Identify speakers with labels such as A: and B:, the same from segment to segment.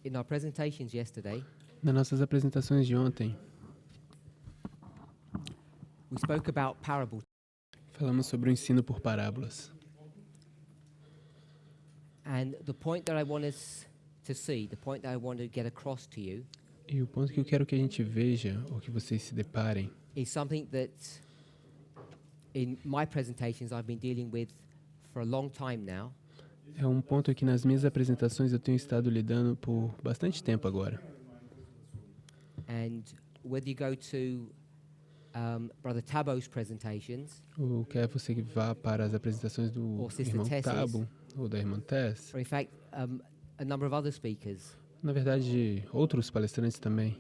A: In our presentations yesterday,
B: Nas nossas apresentações de ontem,
A: we spoke about parables.
B: falamos sobre o ensino por parábolas.
A: And the point that I want us to see, the point that I want to get across to you,
B: E o ponto que eu quero que a gente veja, ou que vocês se deparem,
A: is something that in my presentations I've been dealing with for a long time now.
B: é um ponto que nas minhas apresentações eu tenho estado lidando por bastante tempo agora.
A: And whether you go to Brother Tabo's presentations,
B: O quer você que vá para as apresentações do
A: Ou Sister
B: irmão
A: Tess's.
B: Tabo ou da irmã Tess,
A: or in fact a number of other speakers,
B: na verdade outros palestrantes também,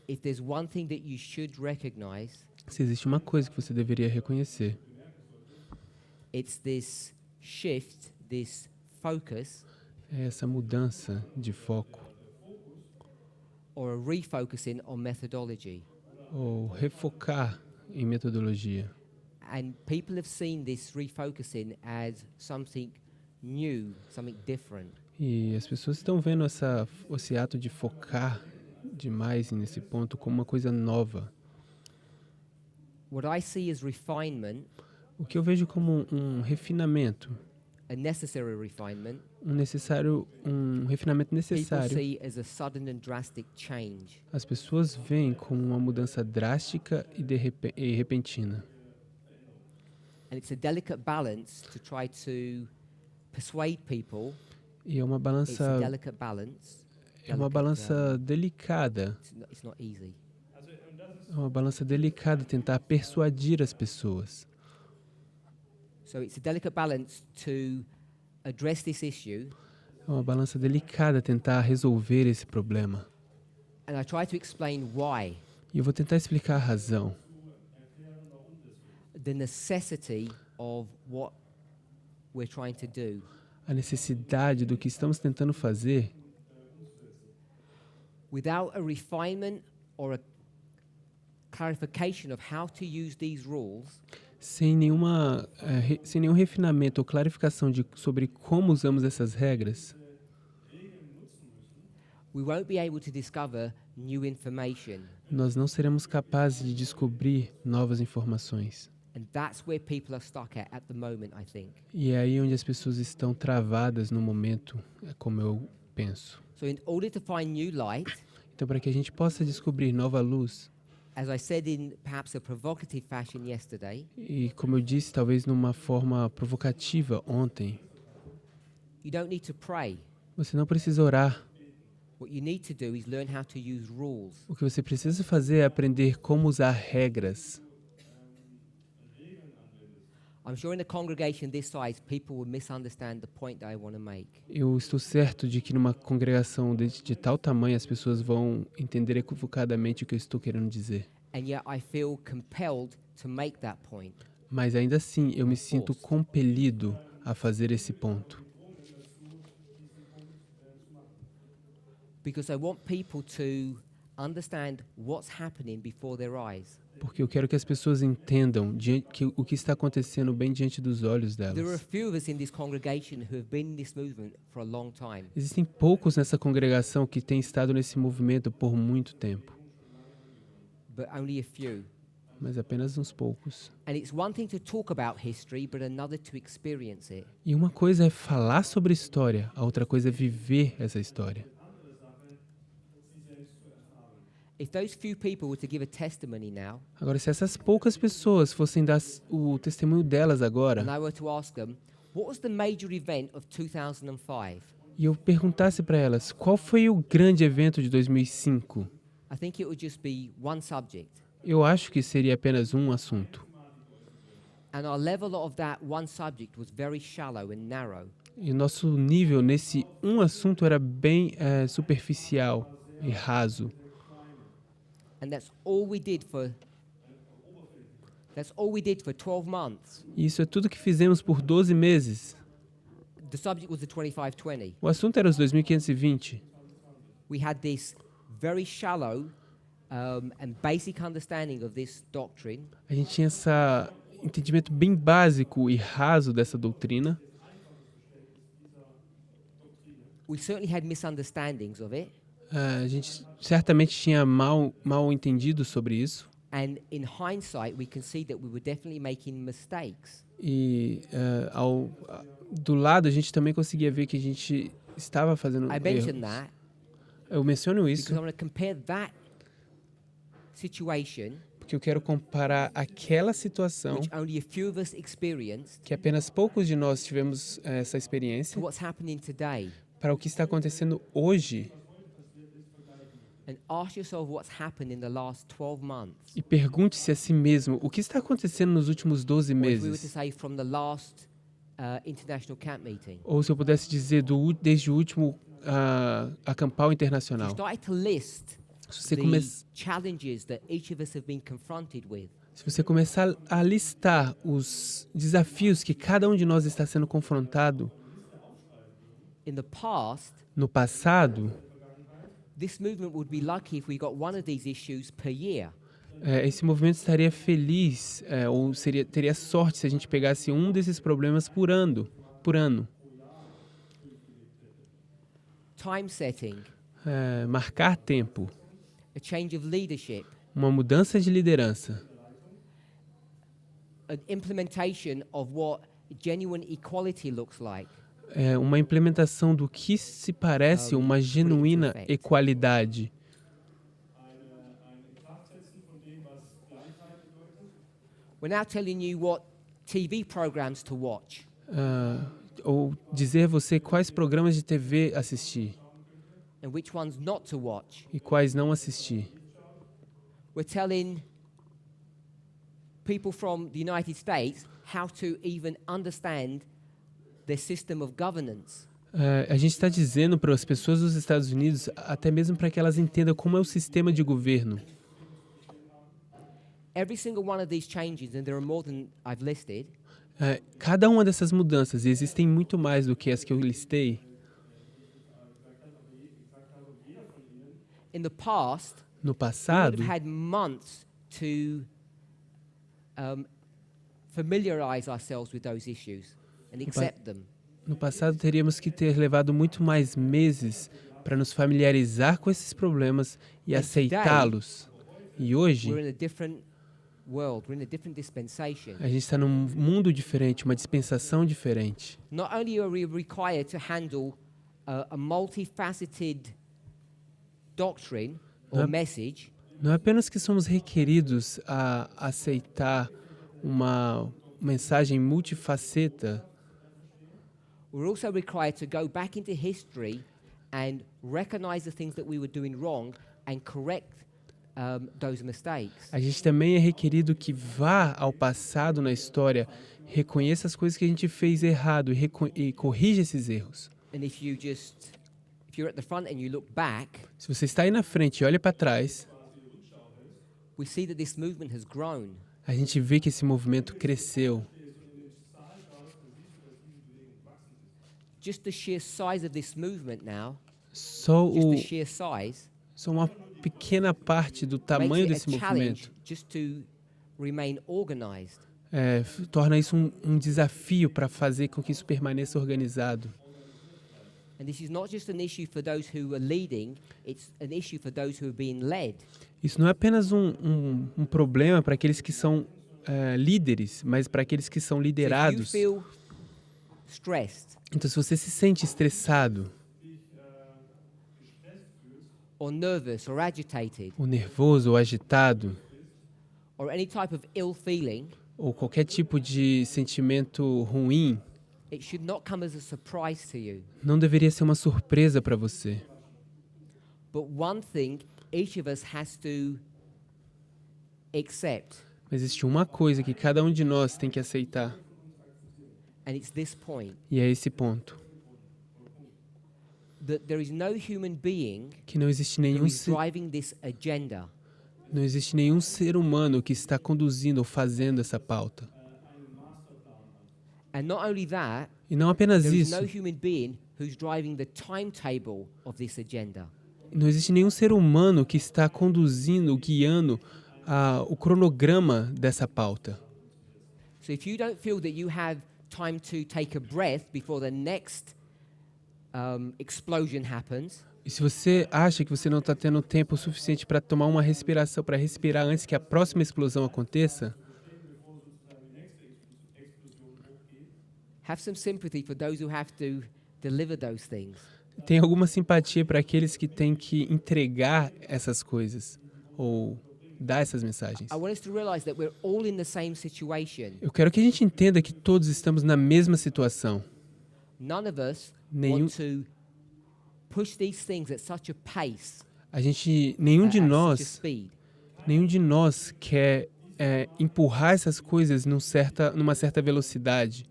A: if there's one thing that you should recognize,
B: se existe uma coisa que você deveria reconhecer,
A: it's this shift, this focus,
B: é essa mudança de foco,
A: or a refocusing on methodology.
B: ou refocar em metodologia.
A: And people have seen this refocusing as something new, something different.
B: E as pessoas estão vendo esse ato de focar demais nesse ponto como uma coisa nova.
A: What I see as refinement,
B: O que eu vejo como um refinamento,
A: a necessary refinement,
B: um refinamento
A: people
B: necessário.
A: see as a sudden and drastic change.
B: As pessoas veem como uma mudança drástica e repentina.
A: And it's a delicate balance to try to persuade people.
B: E é uma
A: It's a
B: balança,
A: delicate balance.
B: delicada.
A: It's not easy.
B: É uma balança delicada tentar persuadir as pessoas.
A: So it's a delicate balance to address this issue.
B: É uma balança delicada tentar resolver esse problema.
A: And I try to explain why.
B: E eu vou tentar explicar a razão.
A: The necessity of what we're trying to do.
B: A necessidade do que estamos tentando fazer,
A: Without a refinement or a clarification of how to use these rules,
B: sem nenhum refinamento ou clarificação sobre como usamos essas regras,
A: we won't be able to discover new information.
B: nós não seremos capazes de descobrir novas informações.
A: And that's where people are stuck at the moment, I think.
B: E é aí onde as pessoas estão travadas no momento, é como eu penso.
A: So in order to find new light,
B: Então, para que a gente possa descobrir nova luz,
A: as I said in perhaps a provocative fashion yesterday,
B: e como eu disse, talvez numa forma provocativa ontem,
A: you don't need to pray.
B: você não precisa orar.
A: What you need to do is learn how to use rules.
B: O que você precisa fazer é aprender como usar regras.
A: I'm sure in a congregation this size, people will misunderstand the point that I want to make.
B: Eu estou certo de que numa congregação de tal tamanho as pessoas vão entender equivocadamente o que eu estou querendo dizer.
A: And yet I feel compelled to make that point.
B: Mas ainda assim, eu me sinto compelido a fazer esse ponto.
A: Because I want people to understand what's happening before their eyes.
B: Porque eu quero que as pessoas entendam o que está acontecendo bem diante dos olhos
A: There are a
B: delas.
A: few of us in this congregation who have been in this movement for a long time.
B: Existem poucos nessa congregação que têm estado nesse movimento por muito tempo,
A: But only a few.
B: mas apenas uns poucos.
A: And it's one thing to talk about history, but another to experience it.
B: E uma coisa é falar sobre história, a outra coisa é viver essa história.
A: If those few people were to give a testimony now,
B: Agora, se essas poucas pessoas fossem dar o testemunho delas agora,
A: and I were to ask them, what was the major event of 2005?
B: e eu perguntasse para elas qual foi o grande evento de 2005,
A: I think it would just be one subject.
B: eu acho que seria apenas um assunto.
A: And our level of that one subject was very shallow and narrow.
B: E o nosso nível nesse um assunto era bem superficial e raso.
A: And that's all we did for 12 months.
B: E isso é tudo que fizemos por 12 meses.
A: The subject was the 2520.
B: O assunto era os 2520.
A: We had this very shallow and basic understanding of this doctrine.
B: A gente tinha esse entendimento bem básico e raso dessa doutrina.
A: We certainly had misunderstandings of it,
B: A gente certamente tinha mal entendido sobre isso.
A: and in hindsight, we can see that we were definitely making mistakes.
B: E do lado a gente também conseguia ver que a gente estava fazendo
A: I mentioned
B: erros.
A: that
B: Eu menciono
A: because
B: isso
A: I want to compare that situation,
B: porque eu quero comparar aquela situação
A: which only a few of us experienced,
B: que apenas poucos de nós tivemos essa
A: to
B: experiência
A: what's happening today,
B: para o que está acontecendo hoje
A: and ask yourself what's happened in the last 12 months.
B: e pergunte-se a si mesmo o que está acontecendo nos últimos 12
A: Or if we were to
B: meses.
A: say from the last international camp meeting.
B: Ou se eu pudesse dizer desde o último a Campal
A: If you
B: Internacional.
A: started to list
B: Se você,
A: the challenges that each of us have been confronted with,
B: se você começar a listar os desafios que cada um de nós está sendo confrontado
A: in the past,
B: no passado,
A: this movement would be lucky if we got one of these issues per year.
B: esse movimento estaria feliz ou teria sorte se a gente pegasse um desses problemas por ano.
A: Time setting,
B: Marcar tempo,
A: a change of leadership,
B: uma mudança de liderança,
A: an implementation of what genuine equality looks like.
B: uma implementação do que se parece uma genuína equalidade.
A: We're now telling you what TV programs to watch.
B: Ou dizer a você quais programas de TV assistir
A: And which ones not to watch.
B: e quais não assistir.
A: We're telling people from the United States how to even understand their system of governance.
B: A gente está dizendo para as pessoas dos Estados Unidos, até mesmo para que elas entendam como é o sistema de governo.
A: Every single one of these changes, and there are more than I've listed,
B: Cada uma dessas mudanças, e existem muito mais do que as que eu listei,
A: in the past,
B: no
A: we would
B: passado,
A: have had months to familiarize ourselves with those issues and accept them.
B: no passado teríamos que ter levado muito mais meses para nos familiarizar com esses problemas e
A: And
B: aceitá-los. E hoje,
A: We're in a different world. We're in a different dispensation.
B: a gente está num mundo diferente, uma dispensação diferente.
A: Not only are we required to handle a multifaceted doctrine or
B: Yep.
A: message,
B: Não é apenas que somos requeridos a aceitar uma mensagem multifaceta,
A: we're also required to go back into history and recognize the things that we were doing wrong and correct those mistakes.
B: a gente também é requerido que vá ao passado na história, reconheça as coisas que a gente fez errado e corrija esses erros.
A: And if you're at the front and you look back,
B: Se você está aí na frente e olha para trás,
A: we see that this movement has grown.
B: a gente vê que esse movimento cresceu.
A: Just the sheer size of this movement now,
B: Só
A: just the sheer size,
B: uma pequena parte do
A: makes
B: tamanho
A: it
B: desse
A: a challenge
B: movimento
A: just to remain organized.
B: torna isso um desafio para fazer com que isso permaneça organizado.
A: And this is not just an issue for those who are leading, it's an issue for those who are being led.
B: Isso não é apenas um problema para aqueles que são líderes, mas para aqueles que são
A: So if you
B: liderados.
A: feel stressed
B: Então, se você se sente estressado,
A: or nervous or agitated
B: ou nervoso, ou agitado,
A: or any type of ill feeling,
B: ou qualquer tipo de sentimento ruim,
A: it should not come as a surprise to you.
B: não deveria ser uma surpresa para você.
A: But one thing each of us has to accept,
B: Mas existe uma coisa que cada um de nós tem que aceitar,
A: and it's this point,
B: e é esse ponto.
A: that there is no human being
B: Que não existe
A: who
B: nenhum
A: is driving this agenda.
B: Não existe nenhum ser humano que está conduzindo ou fazendo essa pauta.
A: And not only that,
B: E não apenas
A: there is
B: isso,
A: no human being who's driving the timetable of this agenda.
B: não existe nenhum ser humano que está conduzindo, guiando o cronograma dessa pauta.
A: So if you don't feel that you have time to take a breath before the next explosion happens,
B: E se você acha que você não está tendo tempo suficiente para tomar uma respiração, para respirar antes que a próxima explosão aconteça,
A: have some sympathy for those who have to deliver those things.
B: tenha alguma simpatia para aqueles que têm que entregar essas coisas ou dar essas mensagens.
A: I want us to realize that we're all in the same situation.
B: Eu quero que a gente entenda que todos estamos na mesma situação.
A: None of us
B: Nenhum,
A: want to push these things at such a pace,
B: nenhum de
A: at such a
B: nós,
A: speed.
B: nenhum de nós quer empurrar essas coisas numa certa velocidade.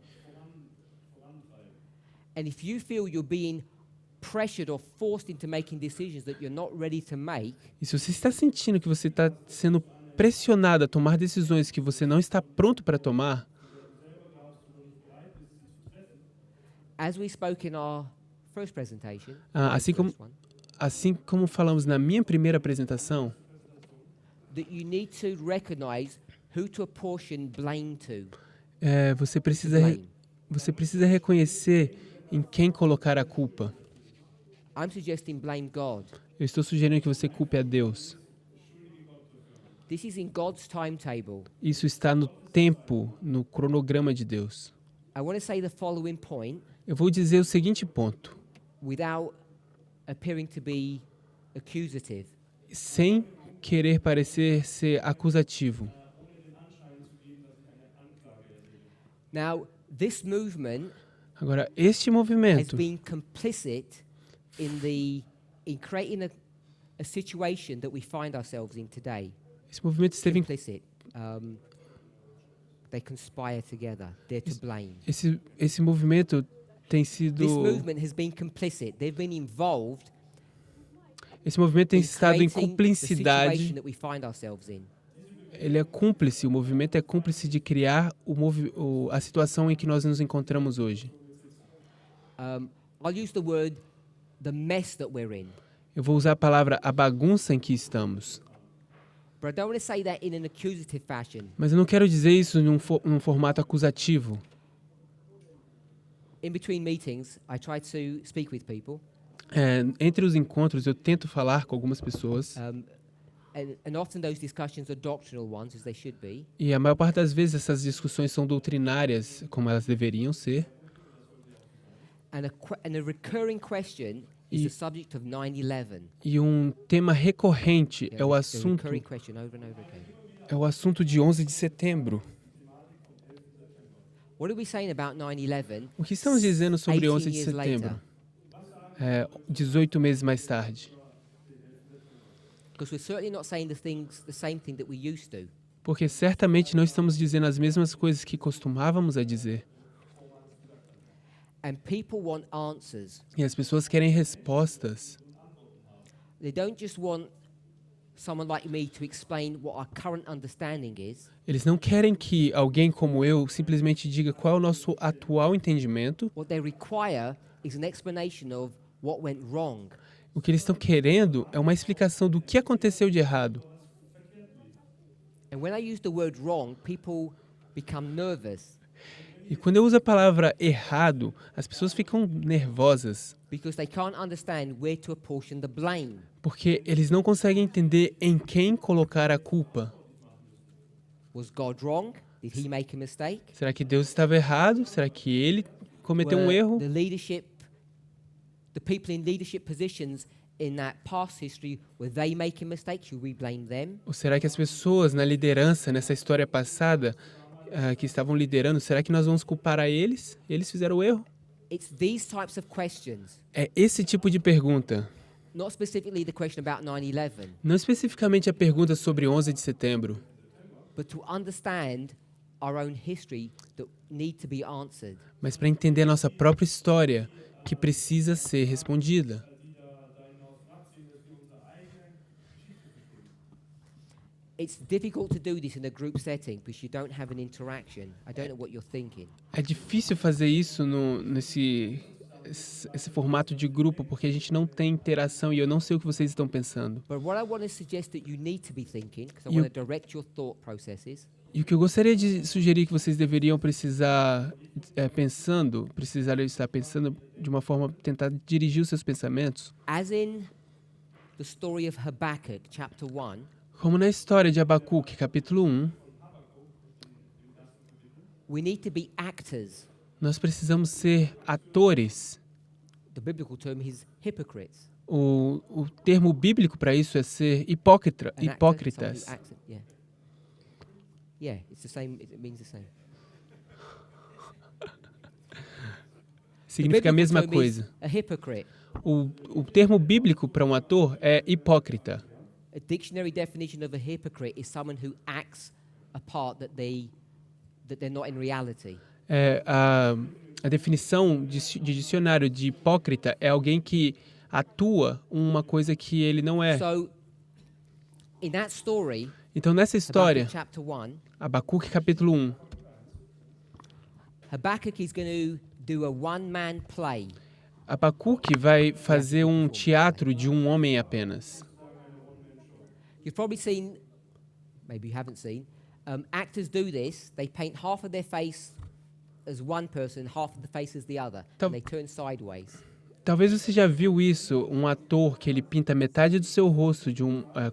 A: And if you feel you're being pressured or forced into making decisions that you're not ready to make,
B: E se você está sentindo que você está sendo pressionado a tomar decisões que você não está pronto para tomar,
A: as we spoke in our first presentation,
B: assim como
A: first one,
B: assim como falamos na minha primeira apresentação,
A: that you need to recognize who to apportion blame to.
B: você
A: To
B: precisa
A: blame.
B: você precisa reconhecer em quem colocar a culpa.
A: I'm suggesting blame God.
B: Eu estou sugerindo que você culpe a Deus.
A: This is in God's timetable.
B: Isso está no tempo, no cronograma de Deus.
A: I want to say the following point
B: Eu vou dizer o seguinte ponto,
A: without appearing to be accusative.
B: sem querer parecer ser acusativo.
A: Now, this movement
B: Agora, este
A: has
B: movimento
A: been complicit in creating a situation that we find ourselves in today.
B: esse movimento esteve
A: Complicit. They conspire together. They're to blame.
B: esse movimento tem
A: This
B: sido
A: movement has been complicit. They've been involved
B: esse movimento tem
A: in
B: estado em
A: creating the
B: cumplicidade.
A: situation that we find ourselves in.
B: Ele é cúmplice, o movimento é cúmplice de criar a situação em que nós nos encontramos hoje.
A: I'll use the word the mess that we're in.
B: Eu vou usar a palavra a bagunça em que estamos.
A: But I don't want to say that in an accusative fashion.
B: Mas eu não quero dizer isso num formato acusativo.
A: In between meetings, I try to speak with people.
B: Entre os encontros, eu tento falar com algumas pessoas.
A: And often those discussions are doctrinal ones, as they should be.
B: E a maior parte das vezes essas discussões são doutrinárias, como elas deveriam ser.
A: And a recurring question is the subject of 9/11.
B: E um tema recorrente é o
A: The
B: assunto,
A: recurring question over and over again.
B: é o assunto de 11 de setembro.
A: What are we saying about 9/11?
B: O que estamos dizendo sobre
A: 18
B: 11 de
A: years
B: setembro?
A: later?
B: 18 meses mais tarde.
A: Because we're certainly not saying the same thing that we used to.
B: Porque certamente não estamos dizendo as mesmas coisas que costumávamos a dizer.
A: And people want answers.
B: E as pessoas querem respostas.
A: They don't just want someone like me to explain what our current understanding is.
B: Eles não querem que alguém como eu simplesmente diga qual é o nosso atual entendimento.
A: What they require is an explanation of what went wrong.
B: O que eles estão querendo é uma explicação do que aconteceu de errado.
A: And when I use the word wrong, people become nervous
B: E quando eu uso a palavra errado, as pessoas ficam nervosas,
A: because they can't understand where to apportion the blame.
B: porque eles não conseguem entender em quem colocar a culpa.
A: Was God wrong? Did he make a mistake?
B: Será que Deus estava errado? Será que ele cometeu um
A: Were
B: erro?
A: the people in leadership positions in that past history, were they making mistakes? Should we blame them?
B: Ou será que as pessoas na liderança, nessa história passada, que estavam liderando, será que nós vamos culpar a eles? Eles fizeram o erro?
A: It's these types of questions,
B: É esse tipo de pergunta.
A: not specifically the question about 9/11,
B: Não especificamente a pergunta sobre 11 de setembro,
A: but to understand our own history that need to be answered.
B: mas para entender a nossa própria história, que precisa ser respondida.
A: It's difficult to do this in a group setting because you don't have an interaction. I don't know what you're thinking.
B: É difícil fazer isso nesse formato de grupo, porque a gente não tem interação e eu não sei o que vocês estão pensando.
A: But what I want to suggest that you need to be thinking, because I
B: You-
A: want to direct your thought processes,
B: E o que eu gostaria de sugerir que vocês deveriam precisar estar pensando, de uma forma tentar dirigir os seus pensamentos,
A: as in the story of Habakkuk, chapter 1,
B: como na história de Abacuque, capítulo 1,
A: we need to be actors.
B: nós precisamos ser atores.
A: The biblical term is hypocrites.
B: O termo bíblico para isso é ser
A: An actor,
B: hipócritas.
A: someone who acts it, yeah. Yeah, it's the same. It means the same.
B: Significa a mesma
A: term is
B: coisa.
A: a hypocrite.
B: O termo bíblico para um ator é hipócrita.
A: A dictionary definition of a hypocrite is someone who acts a part that they're not in reality.
B: A definição de dicionário de hipócrita é alguém que atua uma coisa que ele não é.
A: So, in that story,
B: Então, nessa história,
A: Habakkuk chapter 1,
B: Abacuque capítulo 1,
A: Habakkuk is going to do a one-man play.
B: Abacuque vai fazer um teatro de um homem apenas.
A: You've probably seen, maybe you haven't seen, actors do this. They paint half of their face as one person, half of the face as the other,
B: Então-
A: and they turn sideways.
B: Talvez você já viu isso, um ator que ele pinta metade do seu rosto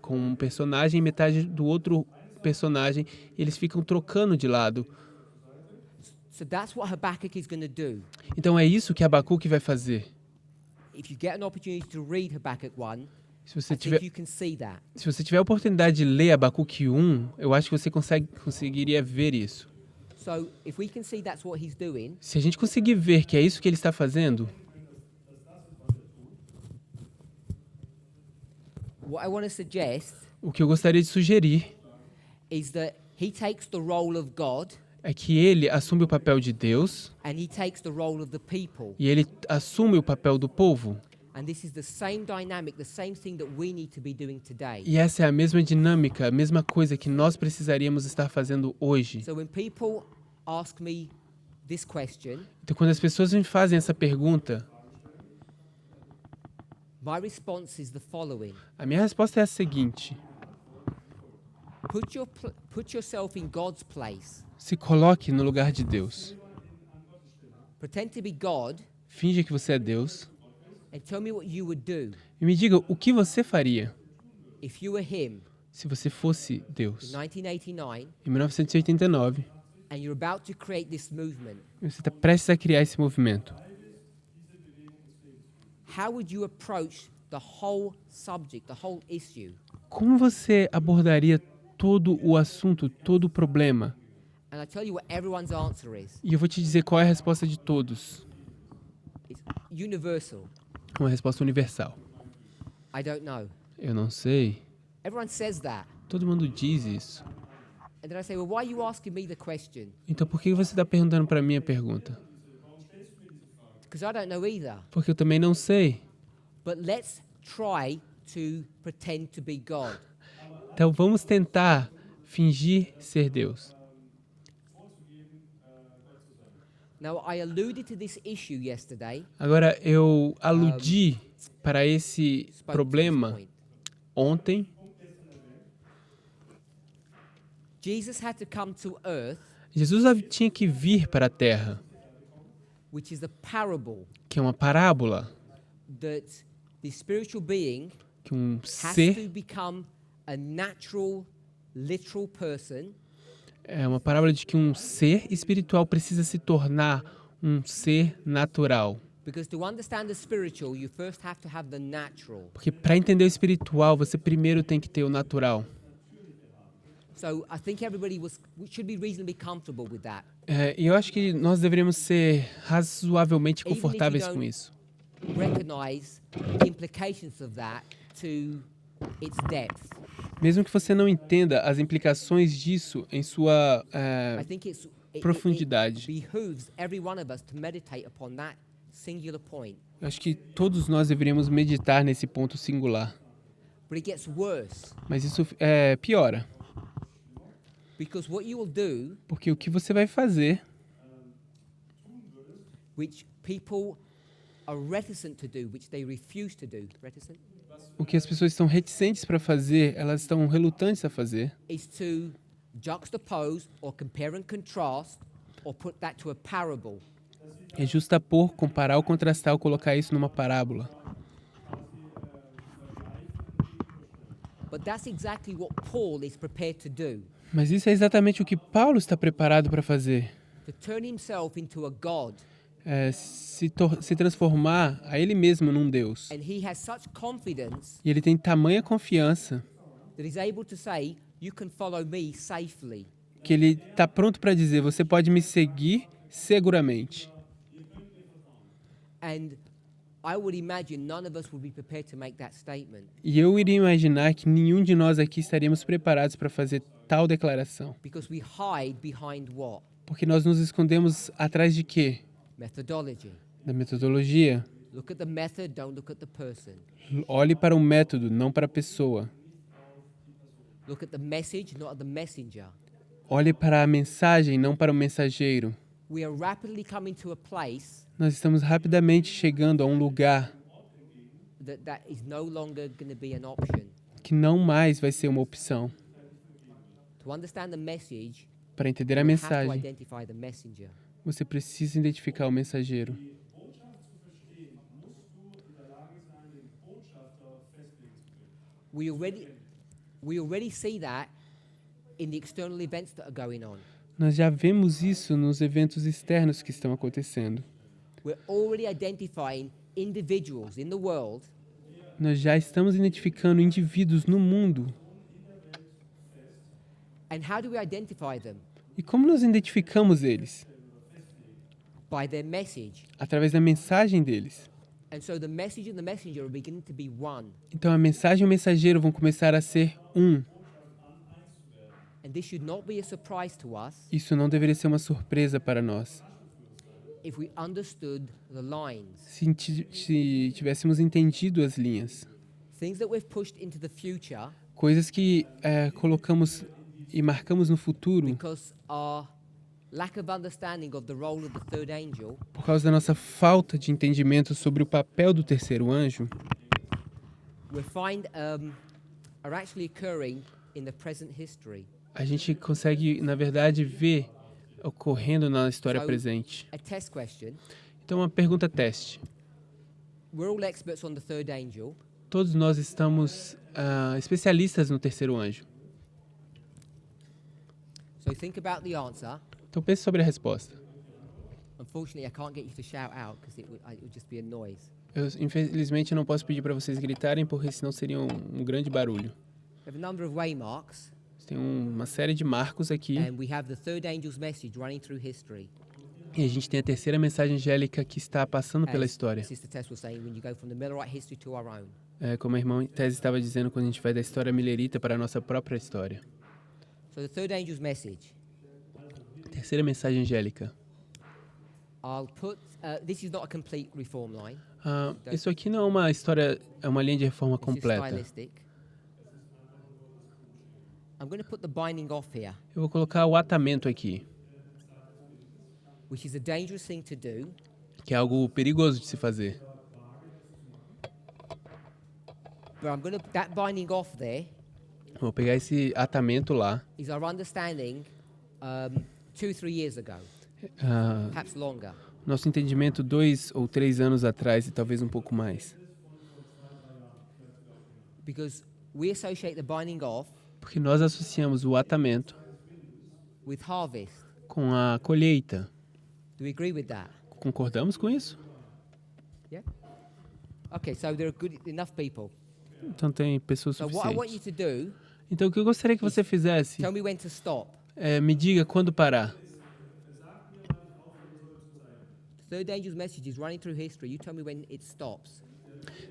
B: com um personagem e metade do outro personagem, e eles ficam trocando de lado.
A: So that's what Habakkuk is going to do.
B: Então é isso que Abacuque vai fazer.
A: If you get an opportunity to read Habakkuk 1,
B: Se você
A: I
B: tiver,
A: think you can see that.
B: se você tiver a oportunidade de ler Abacuque 1, eu acho que você conseguiria ver isso.
A: So if we can see that's what he's doing,
B: Se a gente conseguir ver que é isso que ele está fazendo,
A: what I want to suggest
B: o que eu gostaria de sugerir
A: is that he takes the role of God
B: é que ele assume o papel de Deus
A: and he takes the role of the people.
B: e ele assume o papel do povo.
A: And this is the same dynamic, the same thing that we need to be doing today.
B: E essa é a mesma dinâmica, a mesma coisa que nós precisaríamos estar fazendo hoje.
A: So when people ask me this question,
B: Então, quando as pessoas me fazem essa pergunta,
A: my response is the following.
B: a minha resposta é a seguinte:
A: Put yourself in God's place.
B: se coloque no lugar de Deus.
A: Pretend to be God
B: Finge que você é Deus
A: and tell me what you would do
B: e me diga o que você faria
A: if you were him
B: se você fosse
A: in
B: Deus.
A: 1989
B: Em 1989,
A: and you're about to create this movement.
B: você está prestes a criar esse movimento.
A: How would you approach the whole subject, the whole issue?
B: Como você abordaria todo o assunto, todo o problema?
A: And I tell you what everyone's answer is.
B: E eu vou te dizer qual é a resposta de todos.
A: It's universal.
B: Uma resposta universal.
A: I don't know.
B: Eu não sei.
A: Everyone says that.
B: Todo mundo diz isso.
A: And then I say, well, why are you asking me the question?
B: Então por que você está perguntando para mim a pergunta?
A: Because I don't know either.
B: Porque eu também não sei.
A: But let's try to pretend to be God.
B: Então vamos tentar fingir ser Deus.
A: Now, I alluded to this issue yesterday.
B: Agora eu aludi para esse
A: Spoke to this
B: problema
A: point.
B: ontem.
A: Jesus had to come to earth,
B: Jesus tinha que vir para a Terra,
A: which is a parable
B: que é uma parábola,
A: that the spiritual being
B: que um
A: has
B: ser
A: to become a natural, literal person
B: é uma parábola de que um ser espiritual precisa se tornar um ser natural.
A: because to understand the spiritual, you first have to have the natural.
B: Porque para entender o espiritual, você primeiro tem que ter o natural.
A: So I think should be reasonably comfortable with that.
B: E eu acho que nós deveríamos ser razoavelmente
A: Even if you
B: confortáveis com
A: don't-
B: isso.
A: Recognize the implications of that to its depth.
B: Mesmo que você não entenda as implicações disso em sua
A: I think
B: profundidade.
A: it behooves every one of us to meditate upon that singular point.
B: Eu acho que todos nós deveríamos meditar nesse ponto singular.
A: But it gets worse
B: Mas isso piora.
A: because what you will do,
B: Porque o que você vai fazer,
A: which people are reticent to do, which they refuse to do, reticent,
B: o que as pessoas estão reticentes para fazer, elas estão relutantes a fazer,
A: is to juxtapose or compare and contrast or put that to a parable.
B: É justapor, comparar ou contrastar ou colocar isso numa parábola.
A: But that's exactly what Paul is prepared to do.
B: Mas isso é exatamente o que Paulo está preparado para fazer.
A: To turn himself into a God.
B: Se transformar a ele mesmo num Deus.
A: And he has such confidence
B: E ele tem tamanha confiança
A: that he's able to say, you can follow me safely.
B: que ele está pronto para dizer, você pode me seguir seguramente.
A: And I would imagine none of us would be prepared to make that statement.
B: E eu iria imaginar que nenhum de nós aqui estaríamos preparados para fazer tal declaração.
A: Because we hide behind what?
B: Porque nós nos escondemos atrás de quê?
A: Methodology.
B: Da metodologia.
A: Look at the method, don't look at the person.
B: Olhe para o método, não para a pessoa.
A: Look at the message, not at the messenger.
B: Olhe para a mensagem, não para o mensageiro.
A: We are rapidly coming to a place
B: Nós estamos rapidamente chegando a um lugar
A: that is no longer going to be an option.
B: que não mais vai ser uma opção.
A: To understand the message,
B: Para entender a
A: you have to
B: mensagem,
A: identify the messenger.
B: você precisa identificar o mensageiro.
A: We already see that in the external events that are going on.
B: Nós já vemos isso nos eventos externos que estão acontecendo.
A: We're already identifying individuals in the world
B: Nós já estamos identificando indivíduos no mundo.
A: and how do we identify them?
B: E como nós identificamos eles?
A: By their message.
B: Através da mensagem deles.
A: And so the message and the messenger are beginning to be one.
B: Então a mensagem e o mensageiro vão começar a ser um.
A: And this should not be a surprise to us
B: Isso não deveria ser uma surpresa para nós.
A: if we understood the lines.
B: Se tivéssemos entendido as linhas.
A: Things that we've pushed into the future
B: Coisas que colocamos e marcamos no futuro
A: because our lack of understanding of the role of the third angel
B: por causa da nossa falta de entendimento sobre o papel do terceiro anjo,
A: we find are actually occurring in the present history.
B: a gente consegue, na verdade, ver ocorrendo na história
A: So,
B: presente.
A: a test question.
B: Então, uma pergunta teste.
A: We're all experts on the third angel.
B: Todos nós estamos especialistas no terceiro anjo.
A: So think about the answer.
B: Então, pense sobre a resposta.
A: Unfortunately, I can't get you to shout out because it would just be a noise.
B: Eu, infelizmente, não posso pedir para vocês gritarem, porque senão seria um grande barulho.
A: We have a number of waymarks,
B: Tem uma série de marcos aqui.
A: and we have the third angel's message running through history.
B: E a gente tem a terceira mensagem angélica que está passando pela
A: As
B: história.
A: Sister Tess was saying, when you go from the Millerite history to our own.
B: Como a irmã Tese estava dizendo, quando a gente vai da história milerita para a nossa própria história.
A: So the third angel's message.
B: Terceira mensagem angélica.
A: I'll put. This is not a complete reform line.
B: Isso aqui não é uma história, é uma linha de reforma
A: This is
B: completa.
A: stylistic. I'm going to put the binding off here,
B: Eu vou colocar o atamento aqui,
A: which is a dangerous thing to do.
B: que é algo perigoso de se fazer.
A: But I'm going to that binding off there
B: Vou pegar esse atamento lá,
A: is our understanding 2-3 years ago,
B: ah,
A: perhaps longer.
B: nosso entendimento 2 ou 3 anos atrás e talvez um pouco mais.
A: Because we associate the binding off
B: Porque nós associamos o atamento
A: with harvest.
B: com a colheita.
A: Do we agree with that?
B: Concordamos com isso?
A: Yeah? Okay, so there are good enough people.
B: Então tem pessoas
A: So what I want you
B: suficientes.
A: to do,
B: Então o que eu gostaria que você fizesse
A: tell me when to stop.
B: me diga quando parar.
A: The third angel's message is running through history. You tell me when it stops.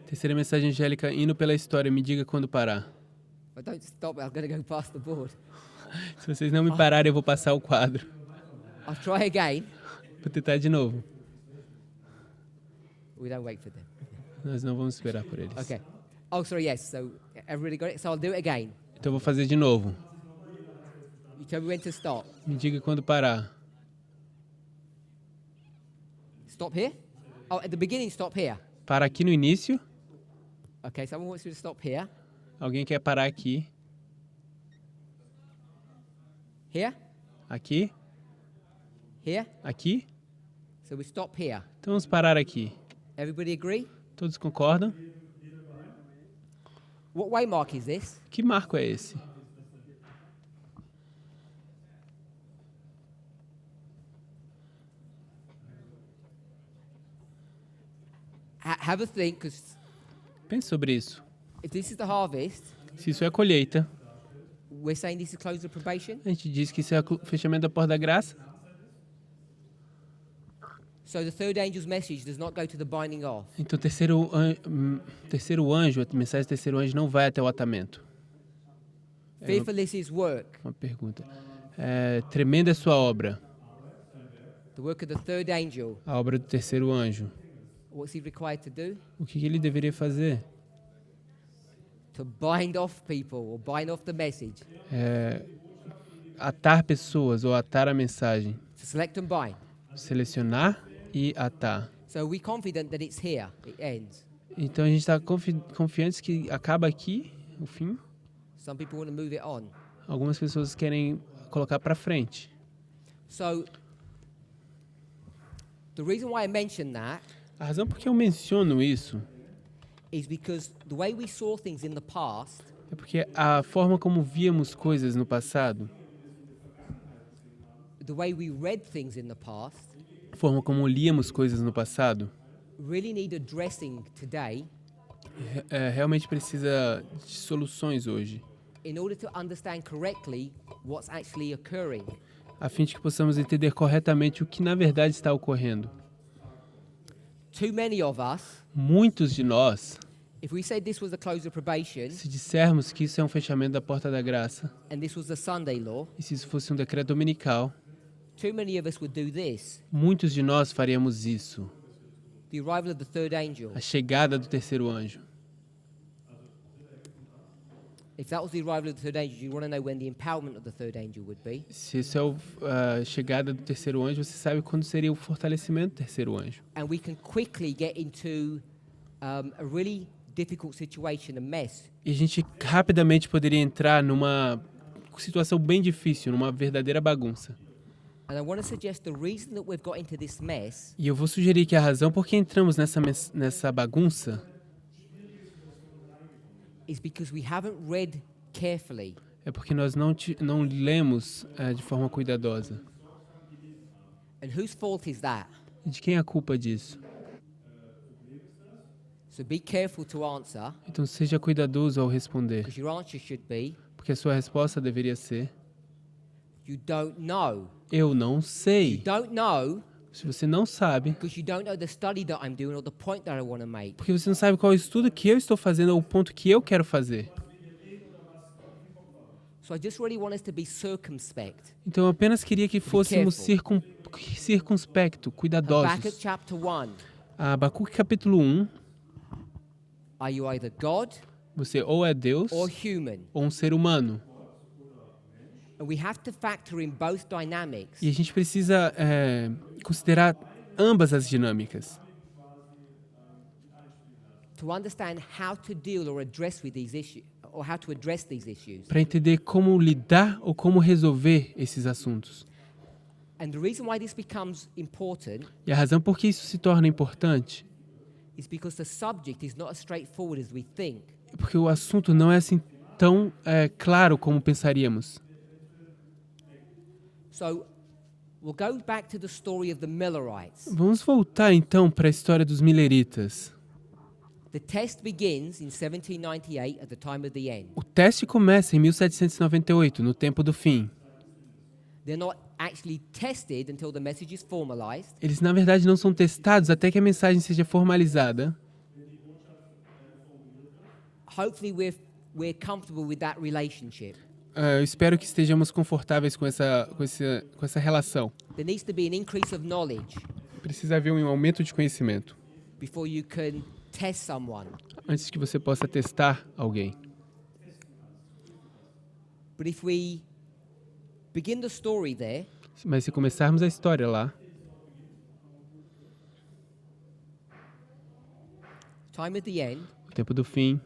B: Terceira mensagem angélica indo pela história, me diga quando parar.
A: If I don't stop, I'm going to go past the board.
B: Se vocês não me pararem, eu vou passar o quadro.
A: I'll try again.
B: Vou tentar de novo.
A: We don't wait for them.
B: Nós não vamos esperar por eles.
A: Okay. Oh, sorry, yes. So everybody got it? So I'll do it again.
B: Então eu vou fazer de novo.
A: You tell me when to stop.
B: Me diga quando parar.
A: Stop here? Oh, at the beginning, stop here.
B: Para aqui no início.
A: Okay, someone wants you to stop here.
B: Alguém quer parar aqui.
A: Here?
B: Aqui.
A: Here?
B: Aqui.
A: So we stop here.
B: Então vamos parar aqui.
A: Everybody agree?
B: Todos concordam?
A: What waymark is this?
B: Que marco é esse?
A: Have a think, because
B: Pense sobre isso.
A: if this is the harvest,
B: Se isso é a colheita,
A: we're saying this is close of probation.
B: a gente diz que isso é o fechamento da porta da graça.
A: So the third angel's message does not go to the binding off.
B: Então o terceiro anjo, a mensagem do terceiro anjo não vai até o atamento.
A: Fearfulness is work.
B: Uma pergunta. Tremenda é sua obra,
A: The work of the third angel.
B: a obra do terceiro anjo.
A: What's he required to do?
B: O que ele deveria fazer?
A: To bind off people or bind off the message.
B: Atar pessoas ou atar a mensagem.
A: To select and bind.
B: Selecionar e atar.
A: So we're confident that it's here. It ends.
B: Então a gente está confiante que acaba aqui, o fim.
A: Some people want to move it on.
B: Algumas pessoas querem colocar para frente.
A: So the reason why I mentioned that
B: A razão por que eu menciono isso
A: is because the way we saw things in the past
B: é porque a forma como víamos coisas no passado,
A: the way we read things in the past
B: a forma como líamos coisas no passado,
A: really need addressing today
B: realmente precisa de soluções hoje,
A: in order to understand correctly what's actually occurring.
B: a fim de que possamos entender corretamente o que na verdade está ocorrendo.
A: Too many of us,
B: Muitos de nós,
A: if we said this was the close of probation
B: se dissermos que isso é um fechamento da porta da graça,
A: and this was the Sunday law,
B: e se isso fosse um decreto dominical,
A: too many of us would do this.
B: muitos de nós faríamos isso.
A: The arrival of the third angel.
B: A chegada do terceiro anjo.
A: If that was the arrival of the third angel, you want to know when the empowerment of the third angel would be.
B: Se isso é a chegada do terceiro anjo, você sabe quando seria o fortalecimento do terceiro anjo.
A: And we can quickly get into a really difficult situation, a mess.
B: E a gente rapidamente poderia entrar numa situação bem difícil, numa verdadeira bagunça.
A: And I want to suggest the reason that we've got into this mess
B: E eu vou sugerir que a razão por que entramos nessa bagunça
A: is because we haven't read carefully.
B: é porque nós não lemos de forma cuidadosa.
A: And whose fault is that?
B: E de quem é a culpa disso?
A: So be careful to answer,
B: Então seja cuidadoso ao responder,
A: because your answer should be,
B: porque a sua resposta deveria ser:
A: you don't know.
B: eu não
A: You
B: sei.
A: don't know
B: Se você não sabe,
A: because you don't know the study that I'm doing or the point that I want to make.
B: porque você não sabe qual é o estudo que eu estou fazendo ou o ponto que eu quero fazer.
A: So I just really want us to be circumspect.
B: Então eu apenas queria que fôssemos circunspecto,
A: Habakkuk
B: cuidadosos.
A: chapter 1.
B: Abacuque capítulo 1,
A: Are you either God
B: você ou é Deus
A: or human?
B: ou um ser humano.
A: And we have to factor in both dynamics.
B: E a gente precisa considerar ambas as dinâmicas
A: To understand how to deal or address with these issues, or how to address these issues.
B: para entender como lidar ou como resolver esses assuntos.
A: And the reason why this becomes important
B: E a razão por que isso se torna importante
A: is because the subject is not as straightforward as we think.
B: é porque o assunto não é assim tão claro como pensaríamos.
A: So we'll go back to the story of the Millerites.
B: Vamos voltar então para a história dos mileritas.
A: The test begins in 1798 at the time of the end.
B: O teste começa em 1798, no tempo do fim.
A: They're not actually tested until the message is formalized.
B: Eles, na verdade, não são testados até que a mensagem seja formalizada.
A: Hopefully we're comfortable with that relationship.
B: Eu espero que estejamos confortáveis com essa relação.
A: There needs to be an increase of knowledge
B: Precisa haver um aumento de conhecimento
A: before you can test someone.
B: antes que você possa testar alguém.
A: But if we begin the story there,
B: Mas se começarmos a história lá,
A: time at the end,
B: o tempo do fim,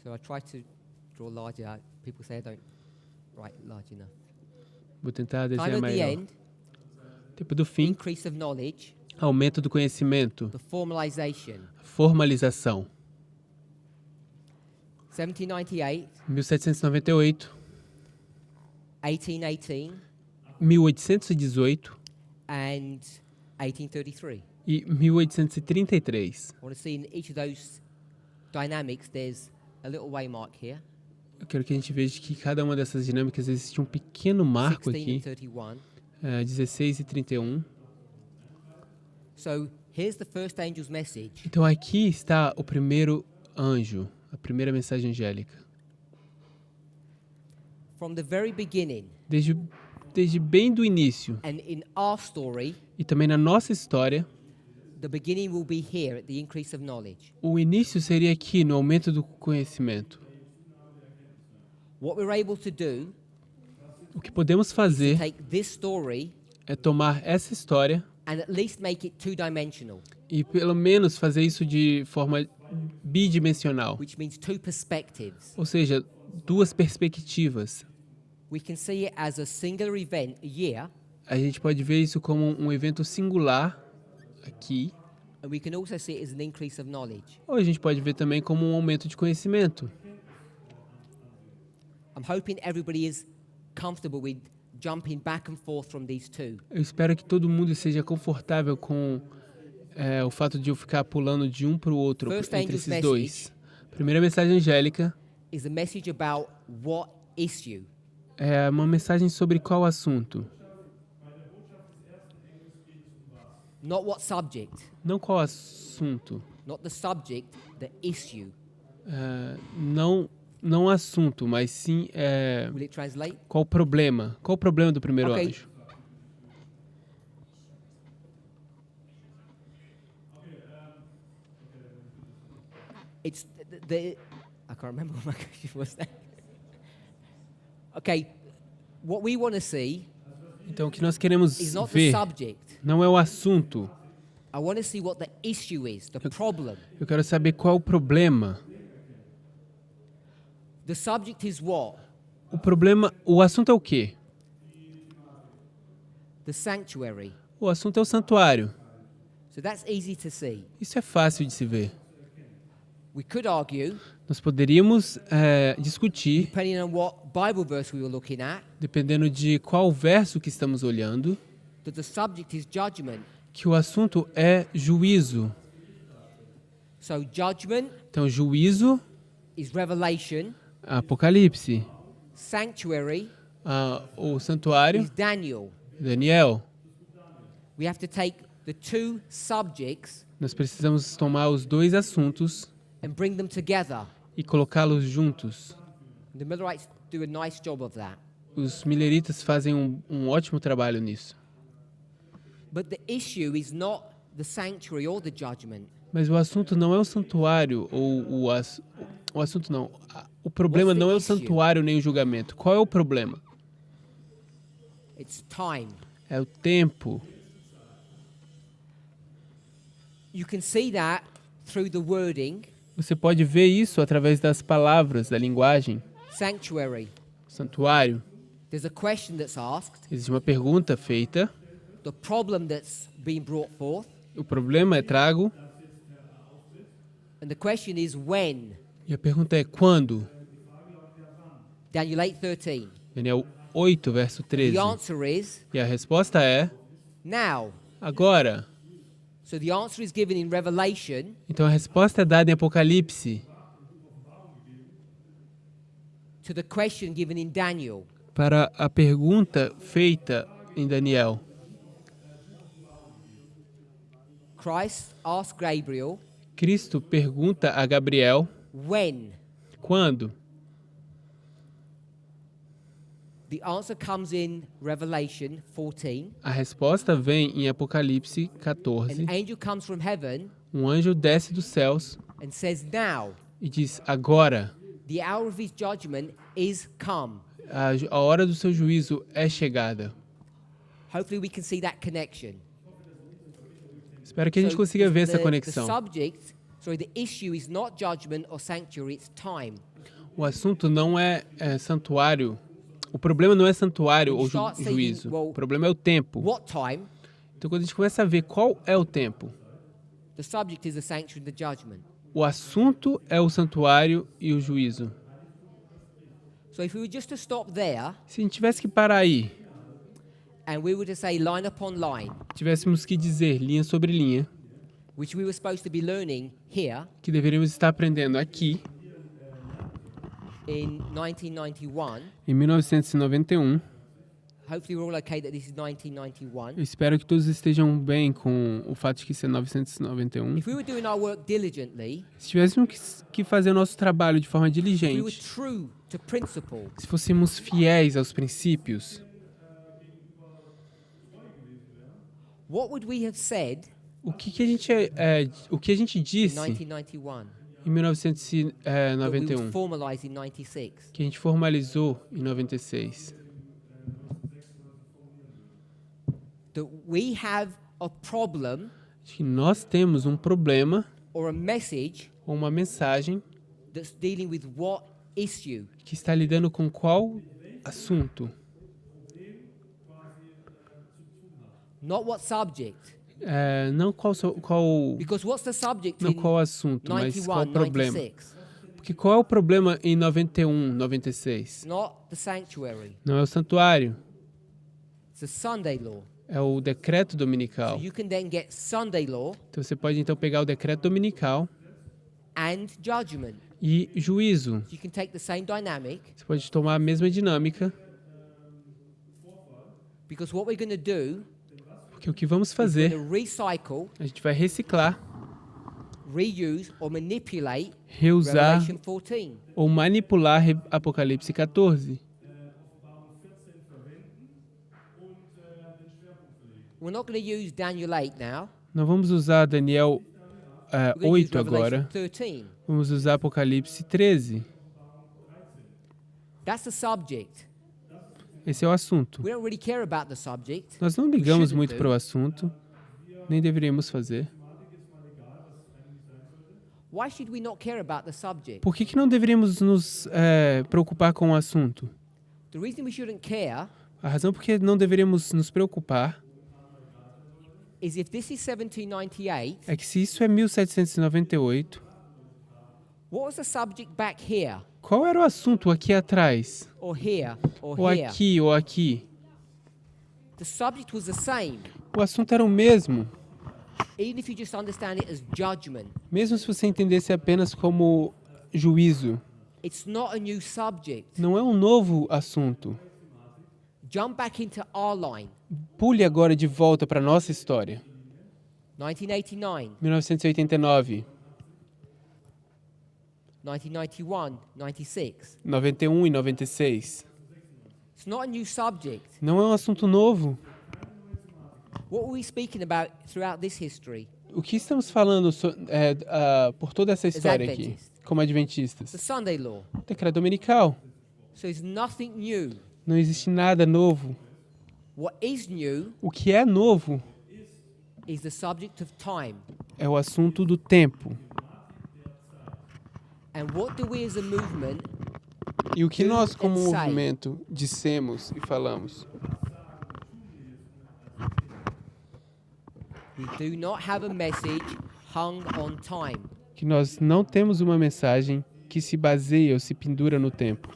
A: so I try to draw larger. People say I don't write large enough.
B: vou tentar
A: Time
B: desenhar
A: at the
B: melhor.
A: end,
B: Tempo do fim,
A: increase of knowledge,
B: aumento do conhecimento,
A: the formalization.
B: formalização.
A: 1798,
B: 1798,
A: 1818,
B: 1818
A: and 1833.
B: e 1833.
A: I want to see in each of those dynamics there's a little waymark here.
B: Eu quero que a gente veja que cada uma dessas dinâmicas existe um pequeno marco
A: 16
B: aqui,
A: and 31.
B: 16 e 31.
A: So here's the first angel's message.
B: Então aqui está o primeiro anjo, a primeira mensagem angélica.
A: From the very beginning,
B: Desde bem do início
A: and in our story,
B: e também na nossa história,
A: the beginning will be here at the increase of knowledge.
B: o início seria aqui no aumento do conhecimento.
A: What we're able to do
B: O que podemos
A: is to
B: fazer
A: take this story
B: é tomar essa história
A: and at least make it two-dimensional,
B: e pelo menos fazer isso de forma bidimensional,
A: which means two perspectives.
B: ou seja, duas perspectivas.
A: We can see it as a singular event a year,
B: A gente pode ver isso como um evento singular aqui,
A: and we can also see it as an increase of knowledge.
B: ou a gente pode ver também como um aumento de conhecimento.
A: I'm hoping everybody is comfortable with jumping back and forth from these two.
B: Eu espero que todo mundo seja confortável com o fato de eu ficar pulando de um para o outro
A: First
B: entre
A: angel's
B: esses dois. Primeira mensagem angélica
A: Is a message about what issue?
B: é uma mensagem sobre qual assunto?
A: Not what subject,
B: Não qual assunto.
A: not the subject, the issue.
B: Não assunto, mas sim
A: Will it translate?
B: qual o problema. Qual o problema do primeiro
A: Ok.
B: anjo?
A: It's the I can't remember what my question was there. Okay, what we want to see
B: Então, o que nós queremos
A: is not the
B: ver
A: subject.
B: não é o assunto.
A: I want to see what the issue is, the problem.
B: Eu quero saber qual é o problema.
A: The subject is what?
B: O assunto é o quê?
A: The sanctuary.
B: O assunto é o santuário.
A: So that's easy to see.
B: Isso é fácil de se ver.
A: We could argue,
B: Nós poderíamos discutir,
A: depending on what Bible verse we were looking at,
B: dependendo de qual verso que estamos olhando,
A: that the subject is judgment.
B: que o assunto é juízo.
A: So judgment
B: Então, juízo,
A: is revelation,
B: Apocalipse,
A: sanctuary
B: o santuário,
A: is Daniel.
B: Daniel.
A: We have to take the two subjects
B: Nós precisamos tomar os dois assuntos
A: and bring them together.
B: e colocá-los juntos.
A: The Millerites do a nice job of that.
B: Os mileritas fazem um ótimo trabalho nisso.
A: But the issue is not the sanctuary or the judgment.
B: Mas o assunto não é o santuário ou o assunto não. O problema
A: What's the
B: não é o
A: issue?
B: santuário nem o julgamento. Qual é o problema?
A: It's time.
B: É o tempo.
A: You can see that through the wording,
B: Você pode ver isso através das palavras, da linguagem.
A: sanctuary.
B: Santuário.
A: There's a question that's asked,
B: Existe uma pergunta feita.
A: the problem that's being brought forth,
B: O problema é trago.
A: and the question is when.
B: E a pergunta é quando?
A: Daniel 8:13.
B: Daniel 8, verso 13.
A: The answer is
B: E a resposta é
A: now.
B: agora.
A: So the answer is given in Revelation,
B: Então a resposta é dada em Apocalipse
A: to the question given in Daniel.
B: para a pergunta feita em Daniel.
A: Christ asked Gabriel,
B: Cristo pergunta a Gabriel
A: when?
B: quando.
A: The answer comes in Revelation 14.
B: A resposta vem em Apocalipse 14.
A: An angel comes from heaven
B: Um anjo desce dos céus
A: and says, now,
B: e diz: agora,
A: the hour of his judgment is come.
B: a hora do seu juízo é chegada.
A: Hopefully we can see that connection.
B: Espero que a gente consiga ver essa conexão.
A: The issue is not judgment or sanctuary, it's time.
B: O assunto não é santuário. O problema não é santuário ou juízo. O problema é o tempo.
A: What time?
B: Então, quando a gente começa a ver qual é o tempo,
A: the subject is the sanctuary and the judgment.
B: o assunto é o santuário e o juízo.
A: So if we were just to stop there
B: Se a gente tivesse que parar aí,
A: and we were to say line upon line,
B: tivéssemos que dizer linha sobre linha,
A: which we were supposed to be learning here
B: que deveríamos estar aprendendo aqui,
A: in 1991,
B: em 1991,
A: hopefully we're all okay that this is 1991.
B: eu espero que todos estejam bem com o fato de que isso é 1991.
A: If we were doing our work diligently,
B: Se tivéssemos que fazer o nosso trabalho de forma
A: if we were
B: diligente,
A: true to principle,
B: se fôssemos fiéis aos princípios,
A: what would we have said
B: o que a gente
A: in
B: disse
A: 1991
B: em
A: that we would
B: 1991,
A: formalize in 96?
B: que a gente formalizou em 96?
A: That we have a problem
B: Que nós temos um problema
A: or a message
B: ou uma mensagem
A: that's dealing with what issue?
B: que está lidando com qual assunto,
A: Not what subject.
B: não qual
A: Because what's the subject
B: não
A: in
B: qual assunto, mas qual
A: 91,
B: problema.
A: 96?
B: Porque qual é o problema em 91, 96?
A: Not the sanctuary.
B: Não é o santuário,
A: It's the Sunday law.
B: é o decreto
A: So
B: dominical.
A: you can then get Sunday law
B: Então você pode então pegar o decreto dominical
A: and judgment.
B: e juízo.
A: You can take the same dynamic,
B: Você pode tomar a mesma dinâmica,
A: because what we're going to do
B: porque o que vamos
A: is
B: fazer,
A: going to recycle,
B: a gente vai reciclar,
A: reuse or manipulate
B: reusar
A: Revelation 14.
B: ou manipular Apocalipse 14.
A: We're not going to use Daniel 8 now.
B: Não vamos usar Daniel
A: We're going to use
B: 8 agora,
A: Revelation 13.
B: vamos usar Apocalipse 13.
A: That's the subject.
B: Esse é o assunto.
A: We don't really care about the subject.
B: Nós não ligamos
A: shouldn't
B: muito
A: do.
B: para o assunto, nem deveríamos fazer.
A: Why should we not care about the subject?
B: Por que não deveríamos nos preocupar com o assunto?
A: The reason we shouldn't care
B: A razão por que não deveríamos nos preocupar
A: is if this is 1798,
B: é que se isso é 1798,
A: what was the subject back here
B: qual era o assunto aqui atrás?
A: or here or
B: Ou
A: here?
B: aqui, ou aqui?
A: The subject was the same,
B: O assunto era o mesmo,
A: even if you just understand it as judgment.
B: mesmo se você entendesse apenas como juízo.
A: It's not a new subject.
B: Não é um novo assunto.
A: Jump back into our line.
B: Pule agora de volta para a nossa história.
A: 1989,
B: 1989,
A: 1991, 96.
B: 91 e 96.
A: It's not a new subject.
B: Não é um assunto novo.
A: What were we speaking about throughout this history?
B: O que estamos falando por toda essa história aqui,
A: Adventistas.
B: como adventistas?
A: The Sunday law.
B: Decreto dominical.
A: So it's nothing new.
B: Não existe nada novo.
A: What is new
B: O que é novo
A: is the subject of time.
B: é o assunto do tempo.
A: And what do we as a movement
B: E o que nós, como
A: and say.
B: movimento, dissemos e falamos?
A: We do not have a message hung on time.
B: Que nós não temos uma mensagem que se baseia ou se pendura no tempo.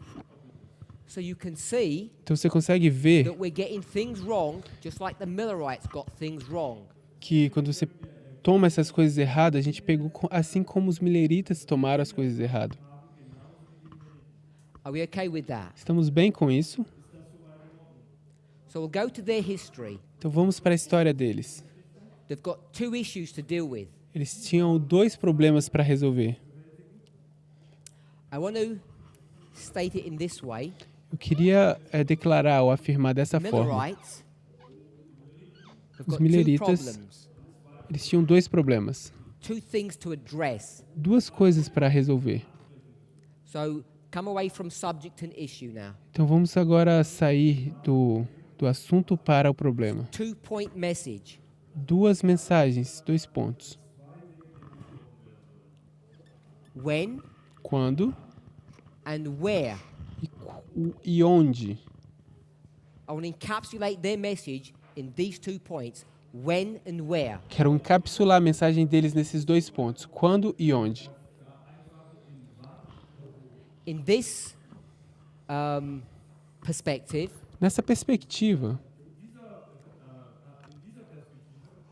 A: So you can see
B: Então você consegue ver
A: that we're getting things wrong, just like the Millerites got things wrong.
B: que quando você toma essas coisas erradas, a gente pegou assim como os mileritas tomaram as coisas erradas.
A: Are we okay with that?
B: Estamos bem com isso?
A: So we'll go to their history.
B: Então vamos para a história deles.
A: They've got two issues to deal with.
B: Eles tinham 2 problemas para resolver.
A: I want to state it in this way.
B: Eu queria declarar ou afirmar dessa forma.
A: Millerites have
B: Os
A: got two
B: mileritas,
A: problems,
B: eles tinham 2 problemas.
A: 2 things to address.
B: 2 coisas para resolver.
A: So come away from subject and issue now.
B: Então vamos agora sair do assunto para o problema.
A: 2-point message.
B: 2 mensagens, 2 pontos.
A: When
B: Quando
A: and where.
B: e onde.
A: I want to encapsulate their message in these 2 points. when and where.
B: Quero encapsular a mensagem deles nesses dois pontos, quando e onde.
A: In this perspective,
B: Nessa perspectiva,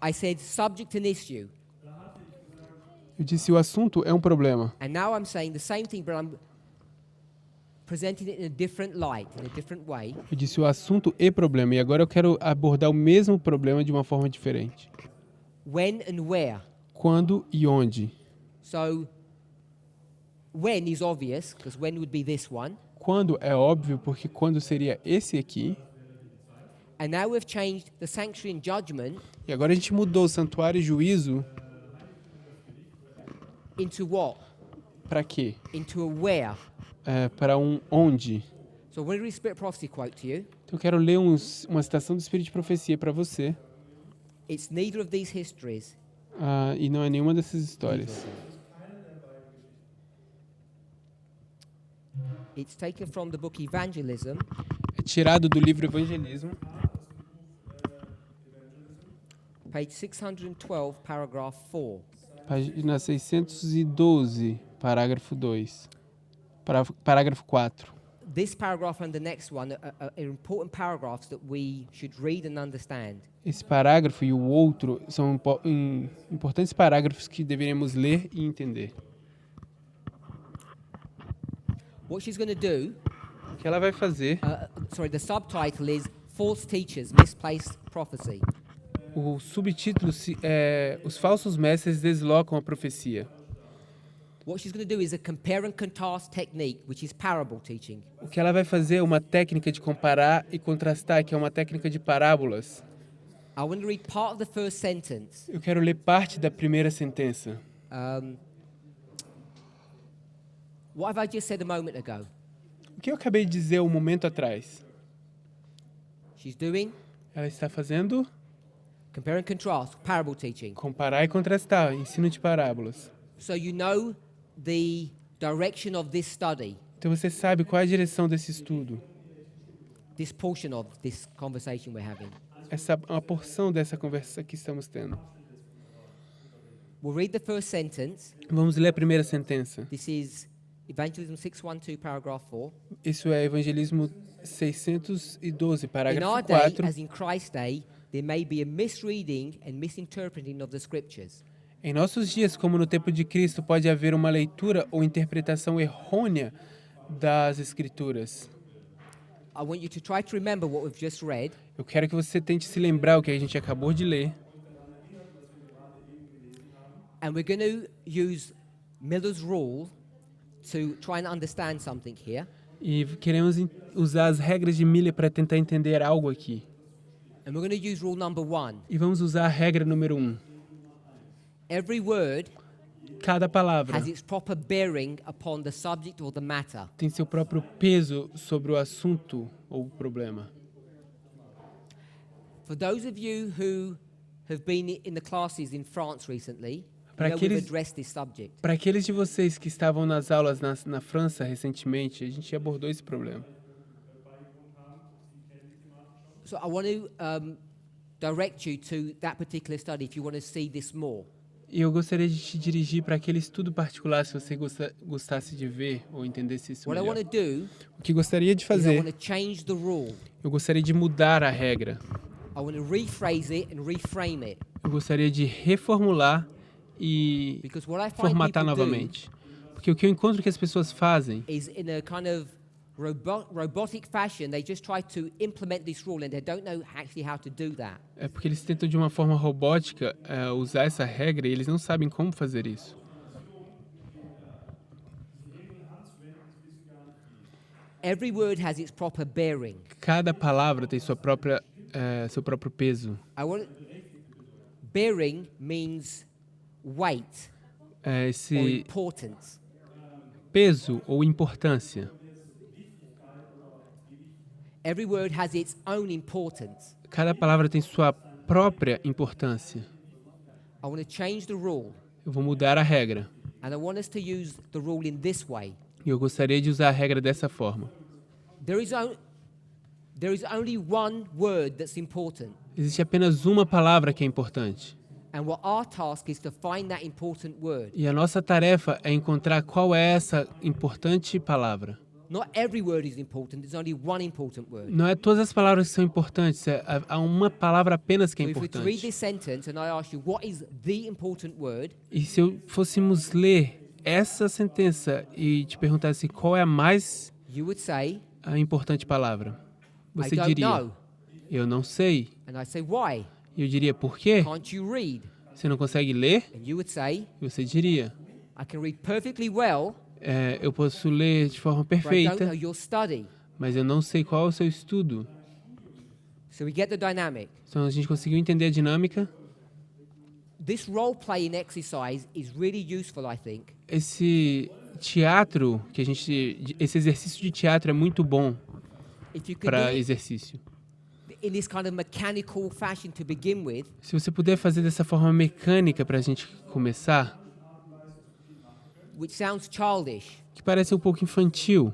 A: I said subject and issue.
B: eu disse o assunto é um problema.
A: And now I'm saying the same thing, but I'm presenting it in a different light, in a different way.
B: Eu disse o assunto e problema, e agora eu quero abordar o mesmo problema de uma forma diferente.
A: When and where.
B: Quando e onde.
A: So, when is obvious, because when would be this one.
B: Quando é óbvio, porque quando seria esse aqui.
A: And now we've changed the sanctuary and judgment.
B: E agora a gente mudou o santuário e juízo.
A: Into what?
B: Para quê?
A: Into a where.
B: Para um onde.
A: So I'm going to read a Spirit Prophecy quote to you.
B: Então eu quero ler uma citação do Espírito de Profecia para você.
A: It's neither of these histories.
B: E não é nenhuma dessas histórias.
A: It's taken from the book Evangelism.
B: É tirado do livro Evangelismo.
A: Page 612, paragraph 4.
B: Página 612, parágrafo 2. Parágrafo 4.
A: This paragraph and the next one are important paragraphs that we should read and understand.
B: Esse parágrafo e o outro são importantes parágrafos que deveríamos ler e entender.
A: What she's going to do,
B: O que ela vai fazer?
A: the subtitle is False Teachers, Misplaced Prophecy.
B: O subtítulo é Os falsos mestres deslocam a profecia.
A: What she's going to do is a compare and contrast technique, which is parable teaching.
B: O que ela vai fazer é uma técnica de comparar e contrastar, que é uma técnica de parábolas.
A: I want to read part of the first sentence.
B: Eu quero ler parte da primeira sentença.
A: What have I just said a moment ago?
B: O que eu acabei de dizer um momento atrás?
A: She's doing
B: Ela está fazendo
A: compare and contrast, parable teaching.
B: comparar e contrastar, ensino de parábolas.
A: So you know the direction of this study,
B: Então você sabe qual é a direção desse estudo.
A: this portion of this conversation we're having.
B: Essa é uma porção dessa conversa que estamos tendo.
A: We'll read the first sentence.
B: Vamos ler a primeira sentença.
A: This is Evangelism 612, paragraph 4.
B: Isso é Evangelismo 612,
A: In
B: parágrafo
A: our day,
B: 4.
A: as in Christ's day, there may be a misreading and misinterpreting of the scriptures.
B: Em nossos dias, como no tempo de Cristo, pode haver uma leitura ou interpretação errônea das Escrituras.
A: I want you to try to remember what we've just read.
B: Eu quero que você tente se lembrar o que a gente acabou de ler.
A: And we're going to use Miller's rule to try and understand something here.
B: E queremos usar as regras de Miller para tentar entender algo aqui.
A: And we're going to use rule number 1.
B: E vamos usar a regra número 1.
A: Every word
B: Cada palavra
A: has its proper bearing upon the subject or the matter.
B: tem seu próprio peso sobre o assunto ou o problema.
A: For those of you who have been in the classes in France recently,
B: Para
A: we've
B: aqueles-
A: addressed this subject.
B: Para aqueles de vocês que estavam nas aulas na França recentemente, a gente abordou esse problema.
A: So I want to direct you to that particular study if you want to see this more.
B: E eu gostaria de te dirigir para aquele estudo particular, se você gostasse de ver ou entendesse isso
A: What I
B: melhor.
A: want to do
B: O que gostaria de
A: is I
B: fazer,
A: want to change the rule.
B: eu gostaria de mudar a regra.
A: I want to rephrase it and reframe it.
B: Eu gostaria de reformular e
A: Because what I find
B: formatar
A: people do
B: novamente. Porque o que eu encontro que as pessoas fazem
A: is in a kind of robotic fashion, they just try to implement this rule and they don't know actually how to do that.
B: é porque eles tentam de uma forma robótica usar essa regra e eles não sabem como fazer isso.
A: Every word has its proper bearing.
B: Cada palavra tem seu próprio peso.
A: Bearing means weight or
B: Esse
A: importance.
B: peso ou importância.
A: Every word has its own importance.
B: Cada palavra tem sua própria importância.
A: I want to change the rule,
B: Eu vou mudar a regra.
A: and I want us to use the rule in this way.
B: E eu gostaria de usar a regra dessa forma.
A: There is only one word that's important.
B: Existe apenas uma palavra que é importante.
A: And what our task is to find that important word.
B: E a nossa tarefa é encontrar qual é essa importante palavra.
A: Not every word is important, there's only one important word.
B: Não é todas as palavras que são importantes, há uma palavra apenas que é
A: So if we to read
B: importante.
A: this sentence and I ask you what is the important word,
B: E se fôssemos ler essa sentença e te perguntasse qual é a mais
A: you would say,
B: a importante palavra,
A: I
B: você
A: don't
B: diria,
A: know.
B: eu não sei.
A: And I say, why?
B: E eu diria, por quê?
A: Can't you read?
B: Você não consegue ler?
A: And you would say,
B: E você diria,
A: I can read perfectly well,
B: eu posso ler de forma
A: but I don't
B: perfeita,
A: know your study.
B: mas eu não sei qual é o seu estudo.
A: So we get the dynamic.
B: Então a gente conseguiu entender a dinâmica.
A: This role-playing exercise is really useful, I think,
B: Esse teatro, esse exercício de teatro é muito bom
A: if you can
B: para
A: do it
B: exercício.
A: in this kind of mechanical fashion to begin with,
B: Se você puder fazer dessa forma mecânica para a gente começar,
A: which sounds childish,
B: que parece um pouco infantil,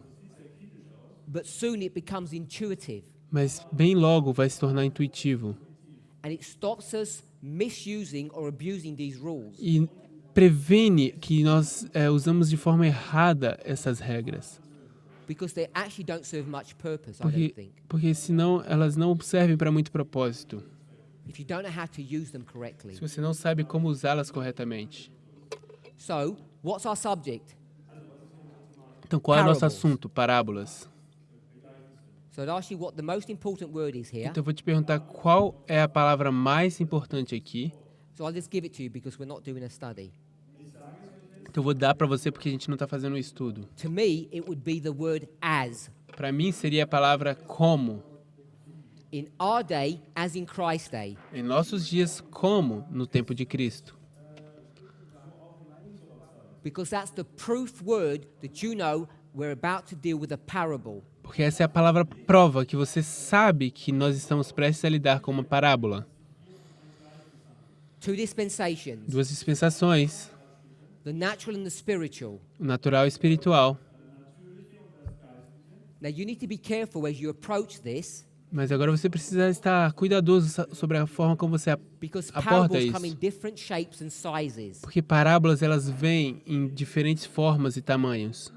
A: but soon it becomes intuitive,
B: mas bem logo vai se tornar intuitivo.
A: and it stops us misusing or abusing these rules.
B: E previne que nós usamos de forma errada essas regras.
A: Because they actually don't serve much purpose, I don't think.
B: Porque senão elas não servem para muito propósito.
A: If you don't know how to use them correctly.
B: Se você não sabe como usá-las corretamente.
A: So, what's our subject?
B: Então qual é o nosso
A: Parables.
B: assunto? Parábolas.
A: So I'd ask you what the most important word is here.
B: Então eu vou te perguntar qual é a palavra mais importante aqui.
A: So I'll just give it to you because we're not doing a study.
B: Então eu vou dar para você porque a gente não está fazendo um estudo.
A: To me, it would be the word as.
B: Para mim seria a palavra como.
A: In our day, as in Christ's day.
B: Em nossos dias, como no tempo de Cristo.
A: Because that's the proof word that you know we're about to deal with a parable.
B: Porque essa é a palavra prova que você sabe que nós estamos prestes a lidar com uma parábola.
A: Two dispensations,
B: Duas dispensações,
A: the natural and the spiritual.
B: o natural e o espiritual.
A: Now you need to be careful as you approach this,
B: Mas agora você precisa estar cuidadoso sobre a forma como você
A: because
B: aborda
A: parables come in
B: isso.
A: different shapes and sizes.
B: Porque parábolas elas vêm em diferentes formas e tamanhos.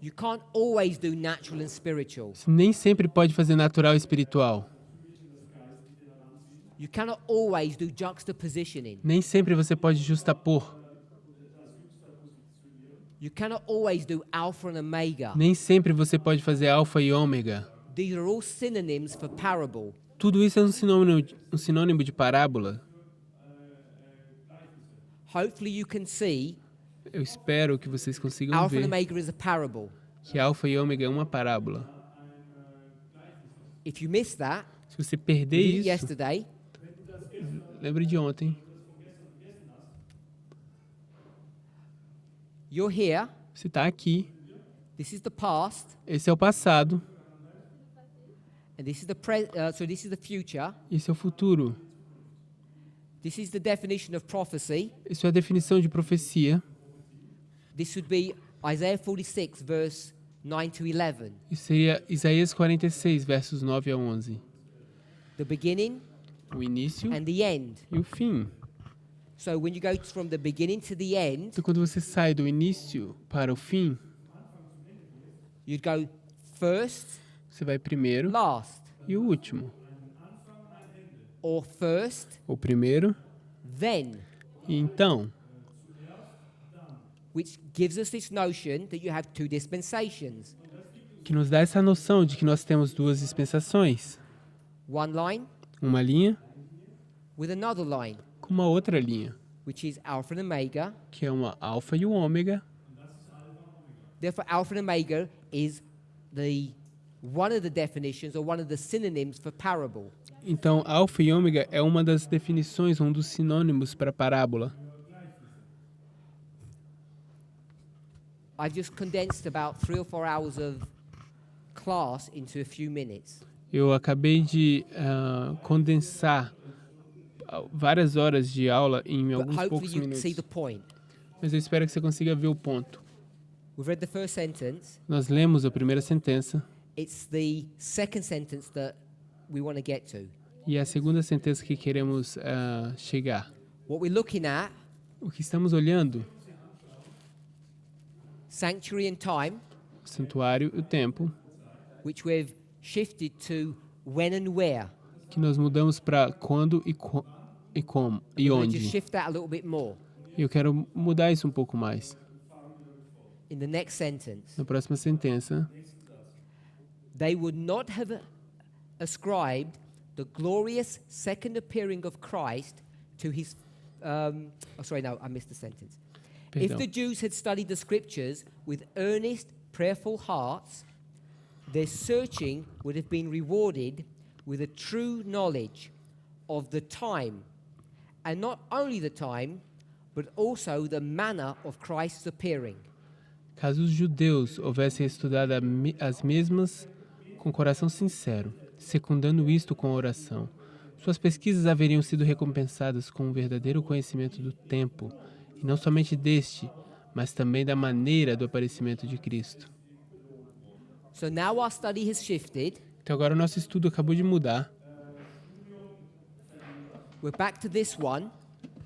A: You can't always do natural and spiritual.
B: Você nem sempre pode fazer natural e espiritual.
A: You cannot always do juxtapositioning.
B: Nem sempre você pode justapor.
A: You cannot always do alpha and omega.
B: Nem sempre você pode fazer alfa e ômega.
A: These are all synonyms for parable.
B: Tudo isso é um sinônimo de parábola.
A: Hopefully you can see
B: Eu espero que vocês consigam
A: alpha and
B: ver
A: omega is a parable.
B: que alfa e ômega é uma parábola.
A: If you miss that,
B: Se você perder
A: we did it
B: isso,
A: yesterday,
B: lembre de ontem.
A: you're here,
B: Você está aqui.
A: this is the past,
B: Esse é o passado.
A: and this is so this is the future.
B: Esse é o futuro.
A: This is the definition of prophecy.
B: Isso é a definição de profecia.
A: This would be Isaiah 46, verse 9 to 11.
B: Isso seria Isaías 46, versos 9 a 11.
A: The beginning
B: O início
A: and the end.
B: e o fim.
A: So when you go from the beginning to the end,
B: Então, quando você sai do início para o fim,
A: you'd go first,
B: você vai primeiro
A: last,
B: e o último.
A: or first,
B: O primeiro
A: then,
B: e então.
A: which gives us this notion that you have two dispensations.
B: Que nos dá essa noção de que nós temos duas dispensações.
A: One line
B: Uma linha
A: with another line,
B: com uma outra linha,
A: which is alpha and omega.
B: que é uma alfa e o ômega.
A: Therefore, alpha and omega is one of the definitions or one of the synonyms for parable.
B: Então, alfa e ômega é uma das definições, um dos sinônimos para parábola.
A: I've just condensed about 3 or 4 hours of class into a few minutes.
B: Eu acabei de condensar várias horas de aula em
A: But
B: alguns
A: hopefully
B: poucos
A: you can see
B: minutos.
A: the point.
B: Mas eu espero que você consiga ver o ponto.
A: We've read the first sentence.
B: Nós lemos a primeira sentença
A: It's the second sentence that we want to get to.
B: E a segunda sentença que queremos chegar.
A: What we're looking at,
B: O que estamos olhando,
A: sanctuary and time,
B: o santuário e o tempo,
A: which we've shifted to when and where.
B: que nós mudamos para quando e como e
A: We're going to just
B: onde.
A: shift that a little bit more
B: E eu quero mudar isso um pouco mais.
A: in the next sentence.
B: Na próxima sentença,
A: They would not have ascribed the glorious second appearing of Christ to his. I missed the sentence. If
B: perdão.
A: the Jews had studied the scriptures with earnest, prayerful hearts, their searching would have been rewarded with a true knowledge of the time, and not only the time, but also the manner of Christ's appearing.
B: Caso os judeus houvessem estudado as mesmas com coração sincero, secundando isto com oração, suas pesquisas haveriam sido recompensadas com um verdadeiro conhecimento do tempo, e não somente deste, mas também da maneira do aparecimento de Cristo.
A: So now our study has shifted.
B: Então agora o nosso estudo acabou de mudar.
A: We're back to this one.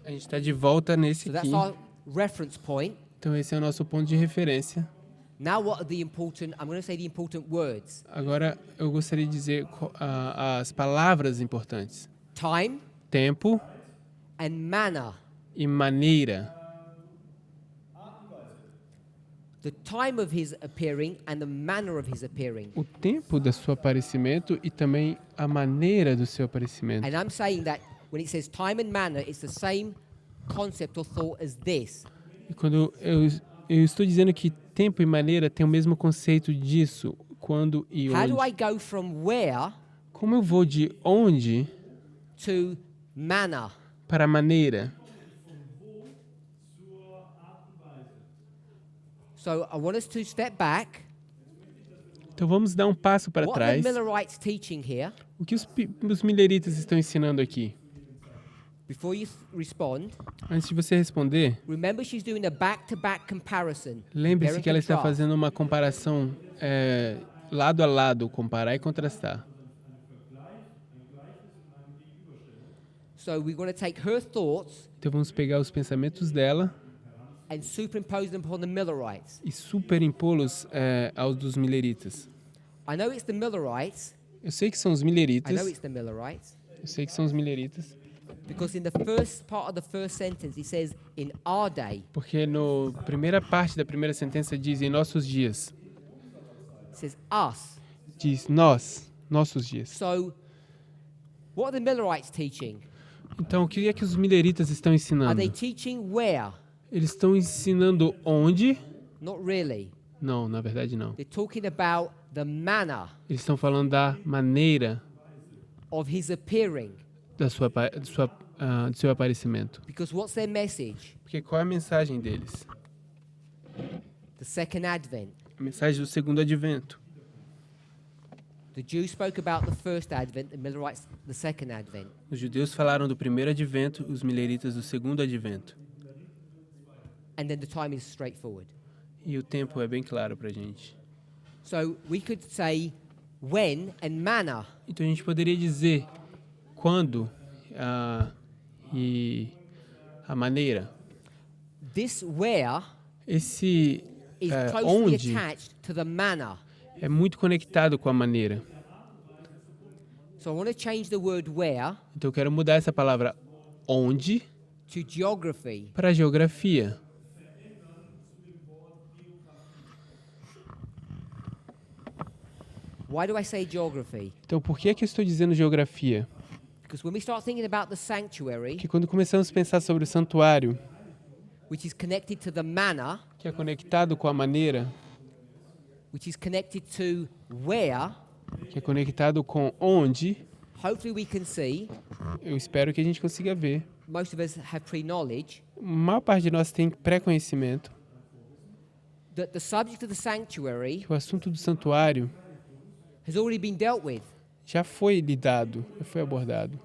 B: A gente está de volta nesse
A: So
B: aqui.
A: that's our reference point.
B: Então esse é o nosso ponto de referência.
A: Now what are the important, I'm going to say the important words.
B: Agora eu gostaria de dizer as palavras importantes.
A: Time
B: Tempo
A: and manner.
B: e maneira.
A: The time of his appearing and the manner of his appearing.
B: O tempo do seu aparecimento e também a maneira do seu aparecimento.
A: And I'm saying that when it says time and manner, it's the same concept or thought as this.
B: E quando eu estou dizendo que tempo e maneira tem o mesmo conceito disso, quando e
A: How do I
B: onde.
A: go from where
B: Como eu vou de onde
A: to manner?
B: para maneira?
A: So I want us to step back.
B: Então vamos dar um passo para
A: What are
B: trás.
A: the Millerites teaching here?
B: O que os mileritas estão ensinando aqui?
A: Before you respond,
B: Antes de você responder,
A: remember she's doing a back-to-back comparison.
B: lembre-se
A: Compare
B: que
A: and
B: ela está
A: contrast.
B: fazendo uma comparação lado a lado, comparar e contrastar.
A: So we're going to take her thoughts
B: Então vamos pegar os pensamentos dela
A: and superimpose them upon the Millerites.
B: e superimpô-los aos dos mileritas.
A: I know it's the Millerites.
B: Eu sei que são os
A: I know
B: mileritas.
A: it's the Millerites.
B: Eu sei que são os mileritas.
A: Because in the first part of the first sentence, it says, in our day.
B: Porque na primeira parte da primeira sentença diz em nossos dias.
A: It says us.
B: Diz nós, nossos dias.
A: So, what are the Millerites teaching?
B: Então, o que é que os mileritas estão
A: Are
B: ensinando?
A: they teaching where?
B: Eles estão ensinando onde?
A: Not really.
B: Não, na verdade não.
A: They're talking about the manner
B: Eles estão falando da maneira
A: of his appearing.
B: do seu aparecimento.
A: Because what's their message?
B: Porque qual é a mensagem deles?
A: The second advent.
B: A mensagem do segundo advento.
A: The Jews spoke about the first advent, the Millerites the second advent.
B: Os judeus falaram do primeiro advento, os mileritas do segundo advento.
A: And then the time is straightforward.
B: E o tempo é bem claro pra gente.
A: So we could say when and manner.
B: Então a gente poderia dizer quando e a maneira.
A: This where
B: Esse
A: is closely
B: onde
A: attached to the manner.
B: é muito conectado com a maneira.
A: So I want to change the word where
B: Então eu quero mudar essa palavra onde
A: to geography.
B: para geografia.
A: Why do I say geography?
B: Então por que é que eu estou dizendo geografia?
A: Because when we start thinking about the sanctuary,
B: Porque quando começamos a pensar sobre o santuário,
A: which is connected to the manner,
B: que é conectado com a maneira,
A: which is connected to where,
B: que é conectado com onde,
A: hopefully we can see,
B: eu espero que a gente consiga ver.
A: most of us have pre-knowledge,
B: A maior parte de nós tem pré-conhecimento
A: that the subject of the sanctuary
B: que o assunto do santuário
A: has already been dealt with
B: já foi lidado, já foi abordado.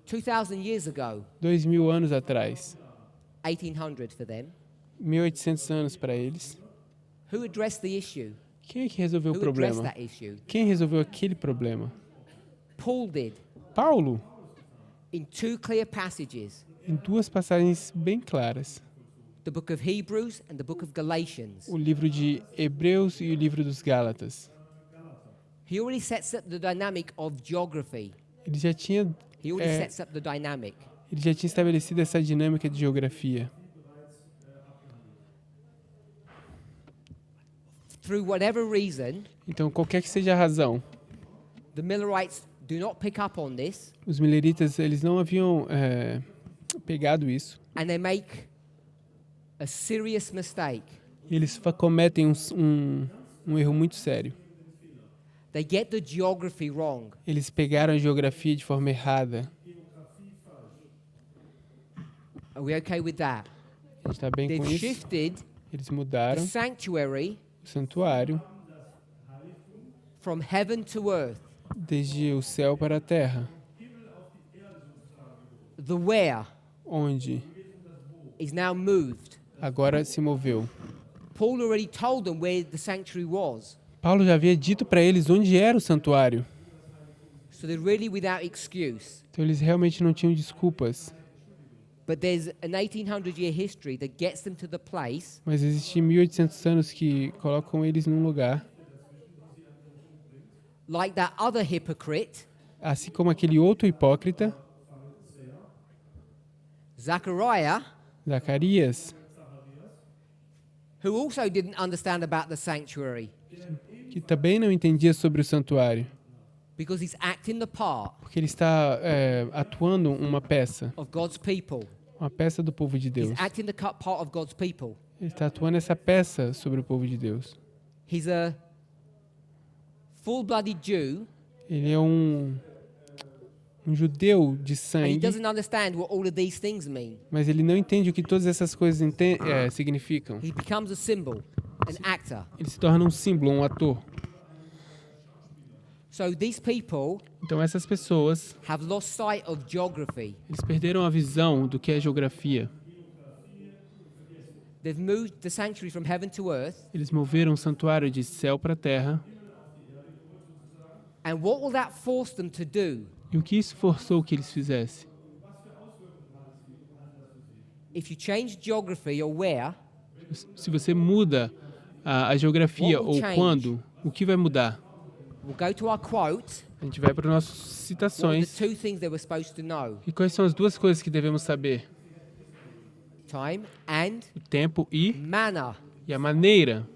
A: 2,000 years ago,
B: 2000 anos atrás,
A: 1800 for them.
B: 1800 anos para eles.
A: Who addressed the issue?
B: Quem é que resolveu o
A: Who addressed
B: problema?
A: that issue?
B: Quem resolveu aquele problema?
A: Paul did.
B: Paulo,
A: in two clear passages,
B: em duas passagens bem claras,
A: the book of Hebrews and the book of Galatians.
B: o livro de Hebreus e o livro dos Gálatas.
A: He already sets up the dynamic of geography.
B: Ele já tinha,
A: He already sets up the dynamic.
B: ele já tinha estabelecido essa dinâmica de geografia.
A: Through whatever reason,
B: Então, qualquer que seja a razão,
A: the Millerites do not pick up on this,
B: os mileritas eles não haviam pegado isso.
A: and they make a serious mistake.
B: E eles cometem um erro muito sério.
A: They get the geography wrong.
B: Eles pegaram a geografia de forma errada.
A: Are we okay with that?
B: A gente está bem com
A: They've
B: isso.
A: shifted
B: Eles
A: the
B: mudaram
A: sanctuary
B: o santuário
A: from heaven to earth.
B: desde o céu para a terra,
A: The where
B: onde
A: is now moved.
B: agora se moveu.
A: Paul already told them where the sanctuary was.
B: Paulo já havia dito para eles onde era o santuário.
A: So they're really without excuse.
B: Então eles realmente não tinham desculpas.
A: But there's an 1800-year history that gets them to the place
B: Mas existem 1800 anos que colocam eles num lugar,
A: like that other hypocrite,
B: assim como aquele outro hipócrita,
A: Zechariah,
B: Zacarias,
A: who also didn't understand about the sanctuary
B: que também não entendia sobre o santuário,
A: because he's acting the part
B: porque ele está atuando uma peça,
A: of God's people.
B: uma peça do povo de Deus.
A: He's acting the part of God's people.
B: Ele está atuando essa peça sobre o povo de Deus.
A: He's a full-blooded Jew,
B: Ele é um judeu de
A: and he
B: sangue,
A: doesn't understand what all of these things mean.
B: mas ele não entende o que todas essas coisas significam.
A: He becomes a symbol, an actor.
B: Ele se torna um símbolo, um ator.
A: So these people
B: Então essas pessoas,
A: have lost sight of geography.
B: eles perderam a visão do que é geografia.
A: They've moved the sanctuary from heaven to earth,
B: Eles moveram o santuário de céu para a terra.
A: and what will that force them to do?
B: E o que isso forçou que eles fizessem?
A: If you change geography or where,
B: Se você muda a geografia
A: What will
B: ou
A: change?
B: quando, o que vai mudar?
A: we'll go to our quote.
B: A gente vai para as nossas
A: What are the
B: citações.
A: two things they were supposed to know?
B: E quais são as duas coisas que devemos saber?
A: Time and
B: O tempo e
A: manner.
B: a maneira.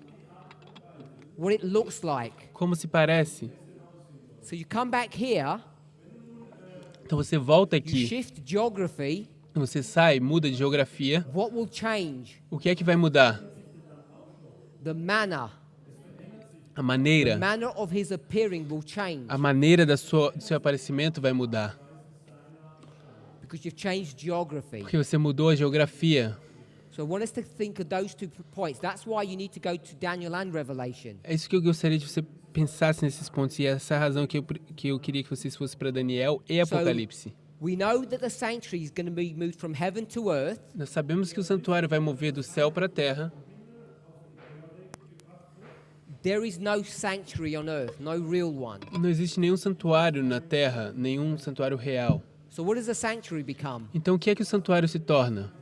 A: What it looks like.
B: Como se parece.
A: So you come back here,
B: Então você volta
A: you
B: aqui,
A: shift geography.
B: você sai, muda de geografia.
A: What will change?
B: O que é que vai mudar?
A: The manner.
B: A
A: The
B: maneira.
A: manner of his appearing will change
B: A maneira do seu aparecimento vai mudar.
A: because you've changed geography.
B: Porque você mudou a geografia.
A: So I want us to think of those 2 points. That's why you need to go to Daniel and Revelation.
B: É isso que eu gostaria de você pensasse nesses pontos. E essa é a razão que eu queria que vocês fossem para Daniel e Apocalipse.
A: We know that the sanctuary is going to be moved from heaven to earth.
B: Nós sabemos que o santuário vai mover do céu para a terra.
A: There is no sanctuary on earth, no real one.
B: Não existe nenhum santuário na terra, nenhum santuário real.
A: So what does the sanctuary become?
B: Então o que é que o santuário se torna?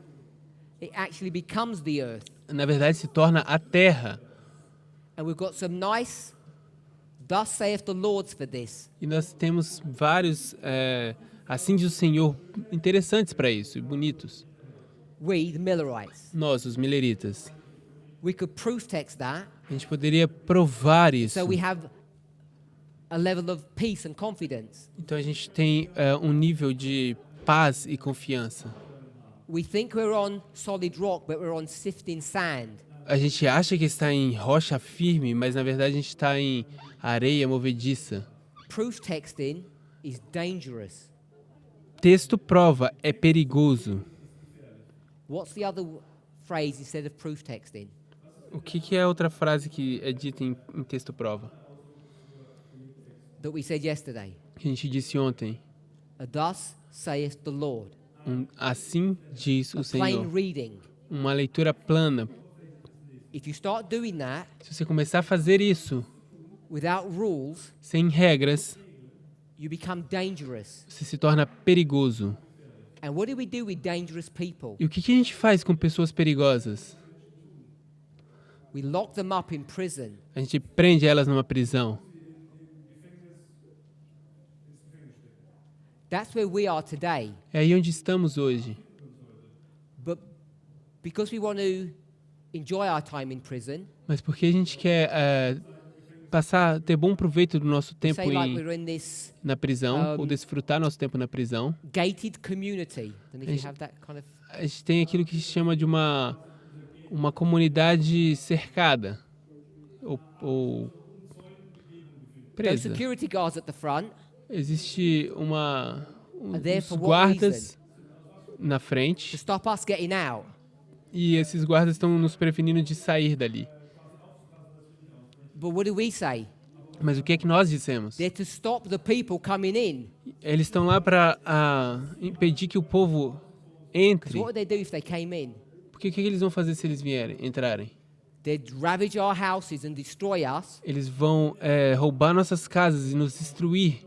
A: It actually becomes the earth.
B: Na verdade, se torna a terra.
A: And we've got some nice thus saith the Lord for this.
B: E nós temos vários, assim diz o Senhor, interessantes para isso e bonitos.
A: We, the Millerites,
B: Nós, os mileritas.
A: we could proof text that
B: A gente poderia provar isso.
A: so we have a level of peace and confidence.
B: Então a gente tem um nível de paz e confiança.
A: We think we're on solid rock, but we're on sifting sand.
B: A gente acha que está em rocha firme, mas na verdade a gente está em areia movediça.
A: Proof texting is dangerous.
B: Texto prova é perigoso.
A: What's the other phrase instead of proof texting?
B: O que é outra frase que é dita em texto prova?
A: That we said yesterday.
B: Que a gente disse ontem.
A: Thus saith the Lord.
B: Assim diz o
A: A plain
B: Senhor.
A: reading.
B: Uma leitura plana.
A: If you start doing that
B: Se você começar a fazer isso
A: without rules,
B: sem regras,
A: you become dangerous.
B: Você se torna perigoso.
A: And what do we do with dangerous people?
B: E o que a gente faz com pessoas perigosas?
A: We lock them up in prison.
B: A gente prende elas numa prisão.
A: That's where we are today.
B: É aí onde estamos hoje.
A: But because we want to enjoy our time in prison,
B: Mas porque a gente quer ter bom proveito do nosso tempo
A: say like we're in this
B: na prisão, ou desfrutar nosso tempo na prisão,
A: gated community. Don't know if you have that kind of.
B: a gente tem aquilo que se chama de uma comunidade cercada ou
A: Those
B: presa.
A: security guards at the front
B: Existe
A: there
B: uns
A: for what
B: guardas na
A: to
B: frente
A: stop us getting out.
B: e esses guardas estão nos prevenindo de sair dali.
A: But what do we say?
B: Mas o que é que nós dissemos?
A: They're to stop the people coming in.
B: Eles estão lá para impedir que o povo entre.
A: Because what would they do if they came in?
B: Porque o que eles vão fazer se eles entrarem?
A: They'd ravage our houses and destroy us.
B: Eles vão roubar nossas casas e nos destruir.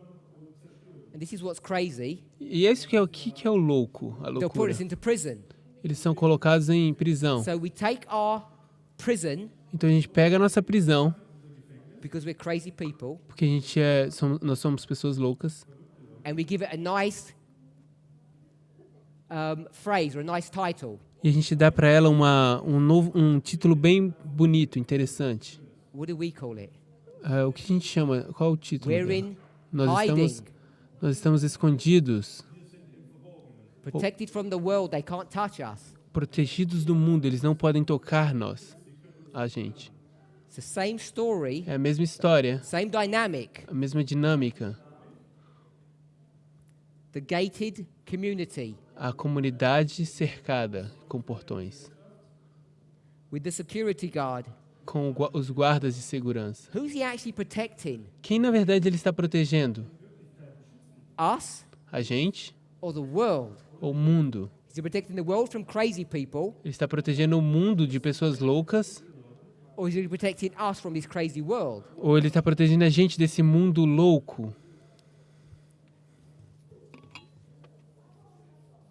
A: And this is what's crazy.
B: E é isso que é o louco, a
A: They'll put
B: loucura.
A: us into prison.
B: Eles são colocados em prisão.
A: So we take our prison
B: Então a gente pega a nossa prisão,
A: because we're crazy people,
B: porque nós somos pessoas loucas,
A: and we give it a nice phrase or a nice title.
B: e a gente dá para ela um título bem bonito, interessante.
A: What do we call it?
B: O que a gente chama? Qual é o título
A: We're
B: dela?
A: in
B: Nós
A: hiding,
B: estamos escondidos,
A: protected from the world. They can't touch us.
B: protegidos do mundo, eles não podem tocar a gente.
A: It's the same story,
B: É a mesma história,
A: same dynamic.
B: a mesma dinâmica.
A: The gated community
B: A comunidade cercada com portões,
A: with the security guard.
B: com os guardas de segurança.
A: Who's he actually protecting?
B: Quem na verdade ele está protegendo?
A: Us
B: A gente
A: or the world?
B: ou o mundo?
A: Is he protecting the world from crazy people,
B: Ele está protegendo o mundo de pessoas loucas,
A: or is he protecting us from this crazy world?
B: ou ele está protegendo a gente desse mundo louco?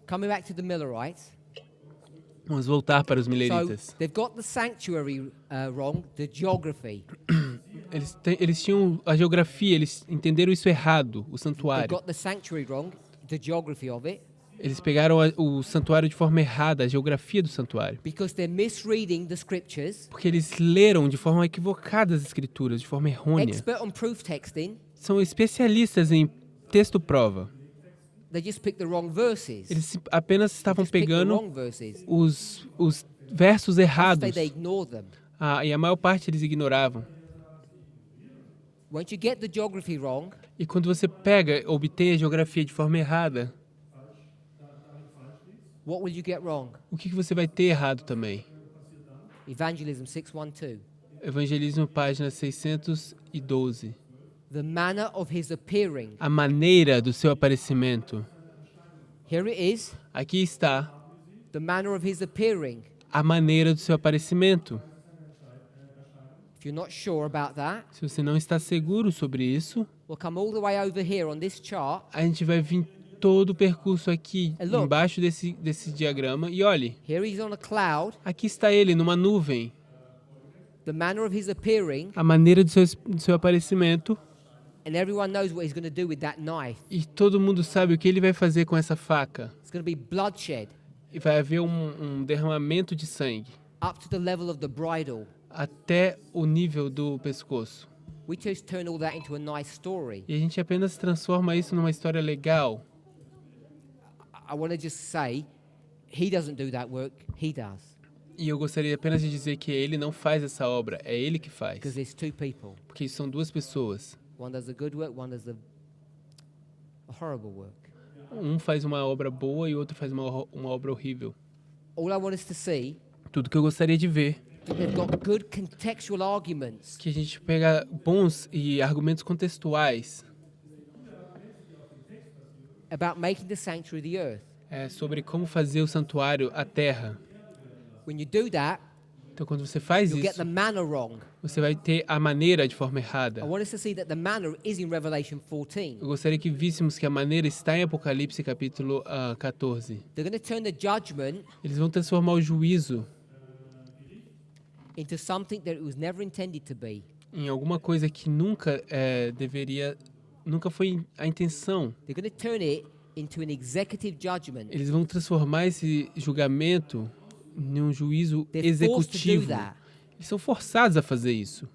A: Coming back to the Millerites.
B: Vamos voltar para os
A: So
B: mileritas.
A: they've got the sanctuary wrong, the geography.
B: Eles tinham a geografia, eles entenderam isso errado, o
A: They've
B: santuário.
A: got the sanctuary wrong, the geography of it,
B: Eles pegaram o santuário de forma errada, a geografia do santuário.
A: because they're misreading the scriptures.
B: Porque eles leram de forma equivocada as escrituras, de forma errônea.
A: Expert on proof texting,
B: São especialistas em texto-prova.
A: they just picked the wrong verses.
B: Eles apenas estavam
A: Just picked the
B: pegando
A: wrong verses.
B: os versos errados.
A: They ignore them.
B: E a maior parte eles ignoravam.
A: Once you get the geography wrong,
B: E quando você obtém a geografia de forma errada,
A: what will you get wrong?
B: o que você vai ter errado também?
A: Evangelism 612.
B: Evangelismo, página 612.
A: The manner of his appearing.
B: A maneira do seu aparecimento.
A: Here it is.
B: Aqui está
A: The manner of his appearing.
B: a maneira do seu aparecimento.
A: If you're not sure about that,
B: Se você não está seguro sobre isso,
A: we'll come all the way over here on this chart.
B: a gente vai vir todo o percurso aqui,
A: And look.
B: embaixo desse diagrama. E olhe,
A: Here he's on a cloud.
B: aqui está ele, numa nuvem.
A: The manner of his appearing.
B: A maneira do seu aparecimento.
A: And everyone knows what he's going to do with that knife.
B: E todo mundo sabe o que ele vai fazer com essa faca.
A: It's going to be bloodshed
B: E vai haver um derramamento de sangue
A: up to the level of the bridle.
B: até o nível do pescoço.
A: We just turn all that into a nice story.
B: E a gente apenas transforma isso numa história legal.
A: I want to just say, he doesn't do that work, he does.
B: E eu gostaria apenas de dizer que ele não faz essa obra, é ele que faz.
A: Because there's two people.
B: Porque são duas pessoas.
A: One does the good work, one does the horrible work.
B: Um faz uma obra boa e o outro faz uma obra horrível.
A: All I want us to see,
B: Tudo que eu gostaria de ver
A: that they've got good contextual arguments
B: que a gente pega bons e argumentos contextuais
A: about making the sanctuary the earth.
B: sobre como fazer o santuário a terra.
A: When you do that,
B: Então, quando você faz
A: you'll get
B: isso,
A: the manner wrong.
B: você vai ter a maneira de forma
A: I
B: errada.
A: want us to see that the manner is in Revelation 14.
B: Eu gostaria que víssemos que a maneira está em Apocalipse capítulo 14.
A: They're going to turn the judgment
B: Eles vão transformar o juízo
A: into something that it was never intended to be.
B: em alguma coisa que nunca foi a intenção.
A: They're going to turn it into an executive judgment.
B: Eles vão transformar esse julgamento em um juízo
A: They're forced to do
B: executivo.
A: that.
B: Eles são forçados a fazer isso.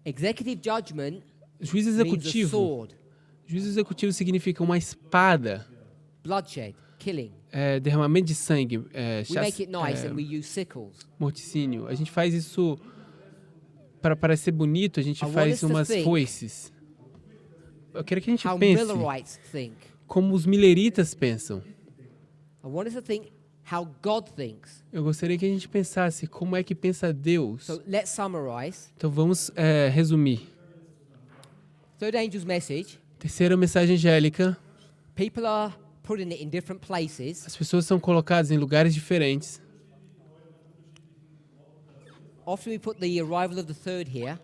A: Executive judgment
B: Juízo
A: means a
B: executivo.
A: sword,
B: Juízo executivo significa uma espada,
A: bloodshed, killing.
B: derramamento de sangue,
A: We make it nice and we use sickles.
B: morticínio. A gente faz isso para parecer bonito, a gente
A: I want
B: faz
A: us to
B: umas
A: think
B: foices. Eu quero que a gente
A: How
B: pense
A: Millerites think.
B: como os mileritas pensam.
A: I want us to think how God thinks.
B: Eu gostaria que a gente pensasse como é que pensa Deus.
A: So let's summarize.
B: Então vamos resumir.
A: Third angel's message.
B: Terceira mensagem angélica.
A: People are putting it in different places.
B: As pessoas são colocadas em lugares diferentes.
A: Often we put the arrival of the third here.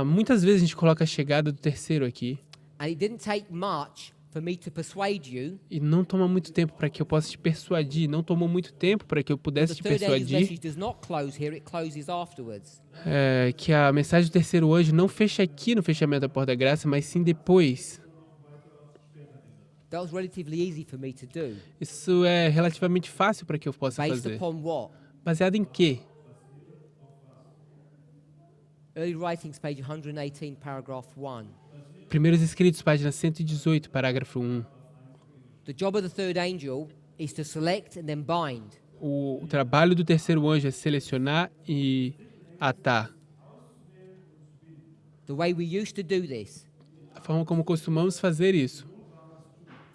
B: Muitas vezes a gente coloca a chegada do terceiro aqui.
A: And it didn't take much for me to persuade you
B: E não toma muito tempo para que eu possa te persuadir. Não tomou muito tempo para que eu
A: that
B: pudesse
A: the
B: te
A: third angel's
B: persuadir
A: message does not close here, it closes afterwards.
B: que a mensagem do terceiro anjo não fecha aqui no fechamento da porta da graça, mas sim depois.
A: That was relatively easy for me to do.
B: Isso é relativamente fácil para que eu possa
A: Based
B: fazer.
A: upon what?
B: Baseado em quê?
A: Early Writings, page 118, paragraph 1.
B: Primeiros Escritos, página 118, parágrafo 1.
A: The job of the third angel is to select and then bind.
B: O trabalho do terceiro anjo é selecionar e atar.
A: The way we used to do this.
B: A forma como costumamos fazer isso.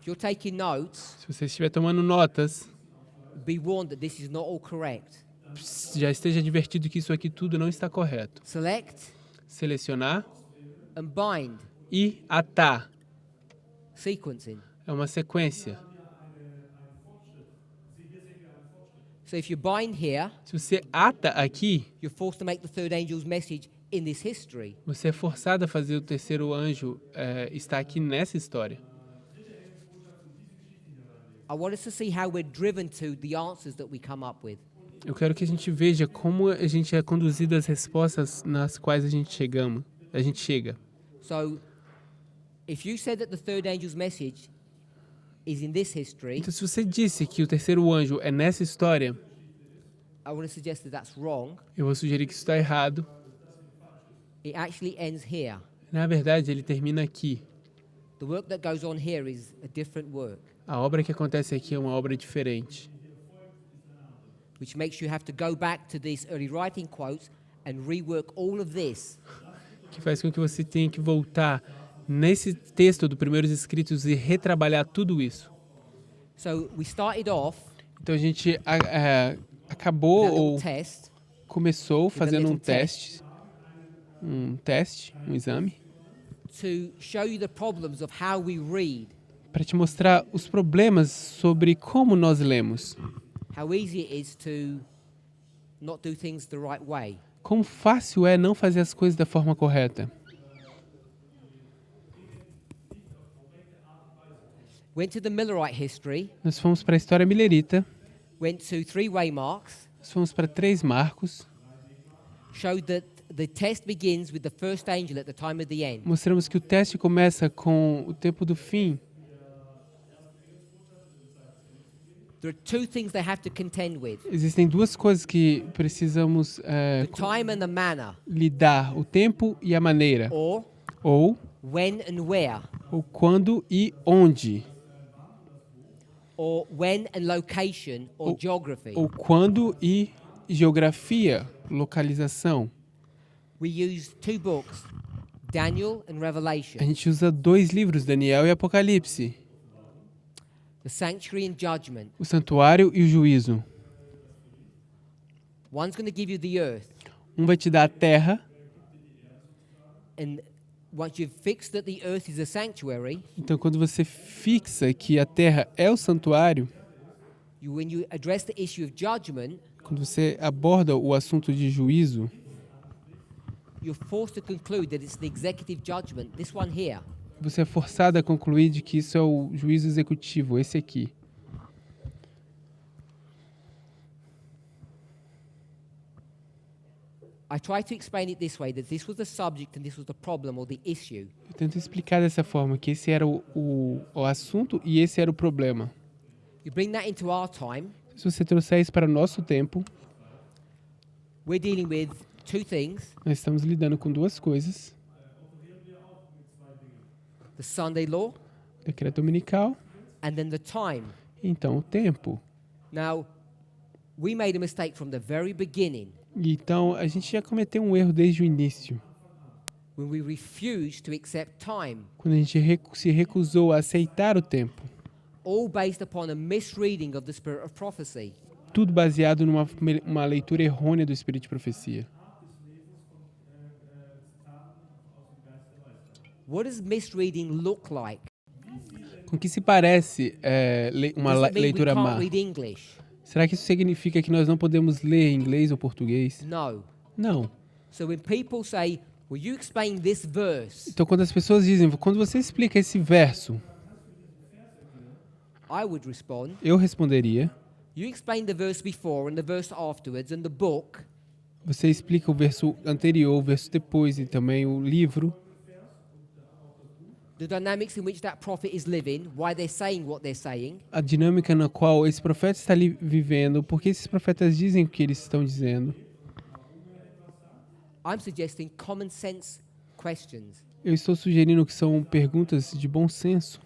A: If you're taking notes,
B: Se você estiver tomando notas,
A: be warned that this is not all correct.
B: já esteja advertido que isso aqui tudo não está correto.
A: Select
B: Selecionar
A: and bind.
B: e atar.
A: Sequencing.
B: É uma sequência.
A: So if you bind here,
B: Se você ata aqui,
A: you're forced to make the third angel's message in this history.
B: você é forçado a fazer o terceiro anjo estar aqui nessa história.
A: I want us to see how we're driven to the answers that we come up with.
B: Eu quero que a gente veja como a gente é conduzido às respostas nas quais a gente chega.
A: So, if you said that the third angel's message is in this history,
B: Então, se você disse que o terceiro anjo é nessa história,
A: I want to suggest that that's wrong.
B: eu vou sugerir que isso está errado.
A: It actually ends here.
B: Na verdade, ele termina aqui.
A: The work that goes on here is a different work,
B: A obra que acontece aqui é uma obra diferente.
A: which makes you have to go back to these early writing quotes and rework all of this.
B: Que faz com que você tenha que voltar nesse texto do Primeiros Escritos e retrabalhar tudo isso.
A: So we started off
B: Então a gente
A: with a
B: acabou
A: little
B: ou
A: test
B: começou fazendo
A: little test.
B: um exame,
A: to show you the problems of how we read,
B: para te mostrar os problemas sobre como nós lemos.
A: how easy it is to not do things the right way.
B: Como fácil é não fazer as coisas da forma correta.
A: Went to the Millerite history,
B: Nós fomos para a história milerita,
A: went to three waymarks,
B: nós fomos para 3 marcos,
A: showed that the test begins with the first angel at the time of the end.
B: mostramos que o teste começa com o tempo do fim.
A: There are two things they have to contend with,
B: Existem 2 coisas que precisamos
A: the time and the manner,
B: lidar, o tempo e a maneira,
A: or
B: ou
A: when and where,
B: o quando e onde,
A: or when and location, or geography.
B: ou quando e geografia, localização.
A: We use two books, Daniel and
B: A
A: Revelation,
B: gente usa 2 livros, Daniel e Apocalipse,
A: the sanctuary and judgment.
B: o santuário e o juízo.
A: One's going to give you the earth,
B: Um vai te dar a terra,
A: and once you've fixed that the earth is a sanctuary,
B: então quando você fixa que a terra é o santuário,
A: when you address the issue of judgment,
B: Quando você aborda o assunto de juízo,
A: you're forced to conclude that it's the executive judgment, this one here.
B: você é forçado a concluir de que isso é o juízo executivo, esse aqui.
A: I try to explain it this way, that this was the subject and this was the problem or the issue.
B: Eu tento explicar dessa forma, que esse era o assunto e esse era o problema.
A: You bring that into our time,
B: Se você trouxer isso para o nosso tempo,
A: we're dealing with two things,
B: nós estamos lidando com duas coisas.
A: the Sunday law
B: Decreto dominical,
A: and then the time.
B: então o tempo.
A: Now, we made a mistake from the very beginning
B: Então, a gente já cometeu um erro desde o início,
A: when we refused to accept time,
B: quando a gente se recusou a aceitar o tempo.
A: all based upon a misreading of the spirit of prophecy.
B: Tudo baseado numa leitura errônea do espírito de profecia.
A: What does misreading look like?
B: Com que se parece uma
A: Does it mean
B: leitura
A: we can't
B: má?
A: read English?
B: Será que isso significa que nós não podemos ler inglês ou português?
A: No.
B: Não.
A: So when people say, "Will you explain this verse?"
B: Então, quando as pessoas dizem, quando você explica esse verso,
A: I would respond,
B: eu responderia,
A: "You explain the verse before and the verse afterwards and the book.
B: você explica o verso anterior, o verso depois e também o livro,
A: The dynamics in which that prophet is living, why they're saying what they're saying,
B: a dinâmica na qual esse profeta está ali vivendo, porque esses profetas dizem o que eles estão dizendo."
A: I'm suggesting common sense questions.
B: Eu estou sugerindo que são perguntas de bom senso.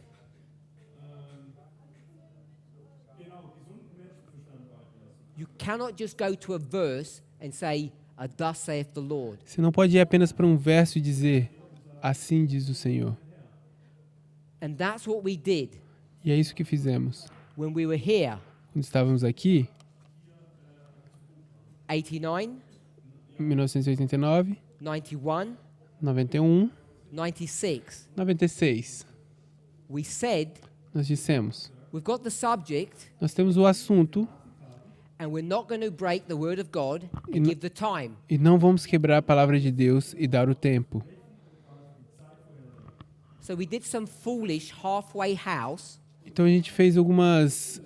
A: You cannot just go to a verse and say, "Thus saith the Lord."
B: Você não pode ir apenas para um verso e dizer, assim diz o Senhor.
A: And that's what we did
B: E é isso que fizemos.
A: when we were here,
B: Quando estávamos aqui,
A: 89,
B: em 1989,
A: 91,
B: 91,
A: 96.
B: 96,
A: We said,
B: nós dissemos,
A: we've got the subject
B: nós temos o assunto
A: and we're not going to break the word of God and
B: no-
A: give the time.
B: e não vamos quebrar a palavra de Deus e dar o tempo.
A: So we did some foolish halfway house
B: Então a gente fez algumas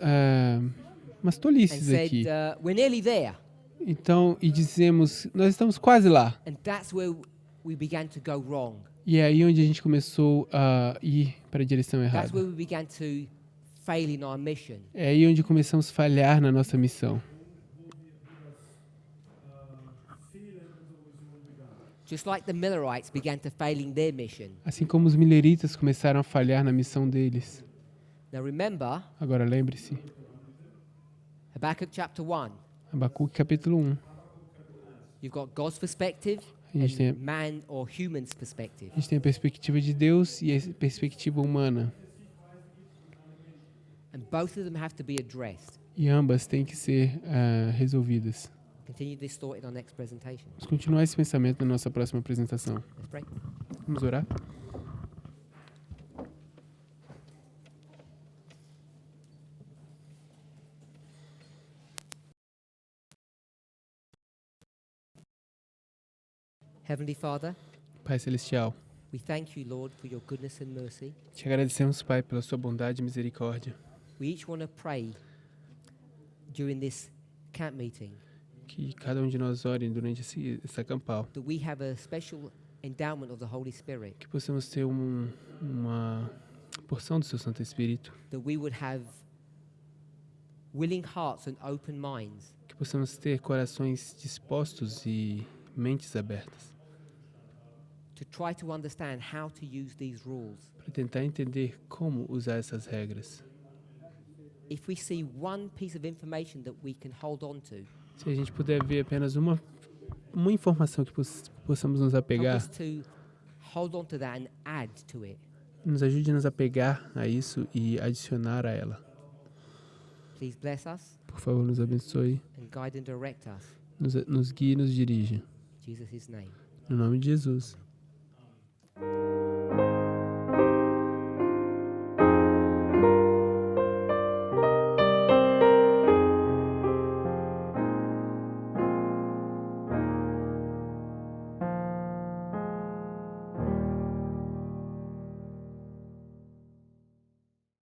B: umas
A: and
B: tolices
A: said,
B: aqui.
A: we're nearly there.
B: Então, e dizemos, nós estamos quase lá.
A: And that's where we began to go wrong.
B: E é aí onde a gente começou a ir para a direção
A: That's
B: errada.
A: where we began to fail in our mission.
B: É aí onde começamos a falhar na nossa missão.
A: Just like the Millerites began to fail in their mission.
B: Assim como os mileritas começaram a falhar na missão deles.
A: Now remember,
B: Agora lembre-se,
A: Habakkuk chapter 1,
B: Abacuque capítulo 1.
A: you've got God's perspective
B: A gente tem-
A: and man or human's perspective.
B: A gente tem a perspectiva de Deus e a perspectiva humana.
A: And both of them have to be addressed.
B: E ambas têm que ser resolvidas.
A: Continue this thought in our next presentation.
B: Vamos continuar esse pensamento na nossa próxima apresentação.
A: Let's pray.
B: Vamos orar?
A: Heavenly Father,
B: Pai Celestial,
A: we thank you, Lord, for your goodness and mercy.
B: te agradecemos, Pai, pela sua bondade e misericórdia.
A: We each want to pray during this camp meeting
B: Que cada um de nós ore durante essa campal.
A: that we have a special endowment of the Holy Spirit,
B: Que possamos ter uma porção do seu Santo Espírito.
A: that we would have willing hearts and open minds
B: Que possamos ter corações dispostos e mentes abertas.
A: to try to understand how to use these rules.
B: Para tentar entender como usar essas regras.
A: If we see one piece of information that we can hold on to,
B: Se a gente puder ver apenas uma informação que possamos nos
A: help
B: apegar,
A: us to hold on to that and add to it.
B: nos ajude a nos apegar a isso e adicionar a ela.
A: Please bless us
B: Por favor, nos abençoe,
A: and guide and direct us.
B: nos guie e nos dirija.
A: In Jesus' name.
B: No nome de Jesus.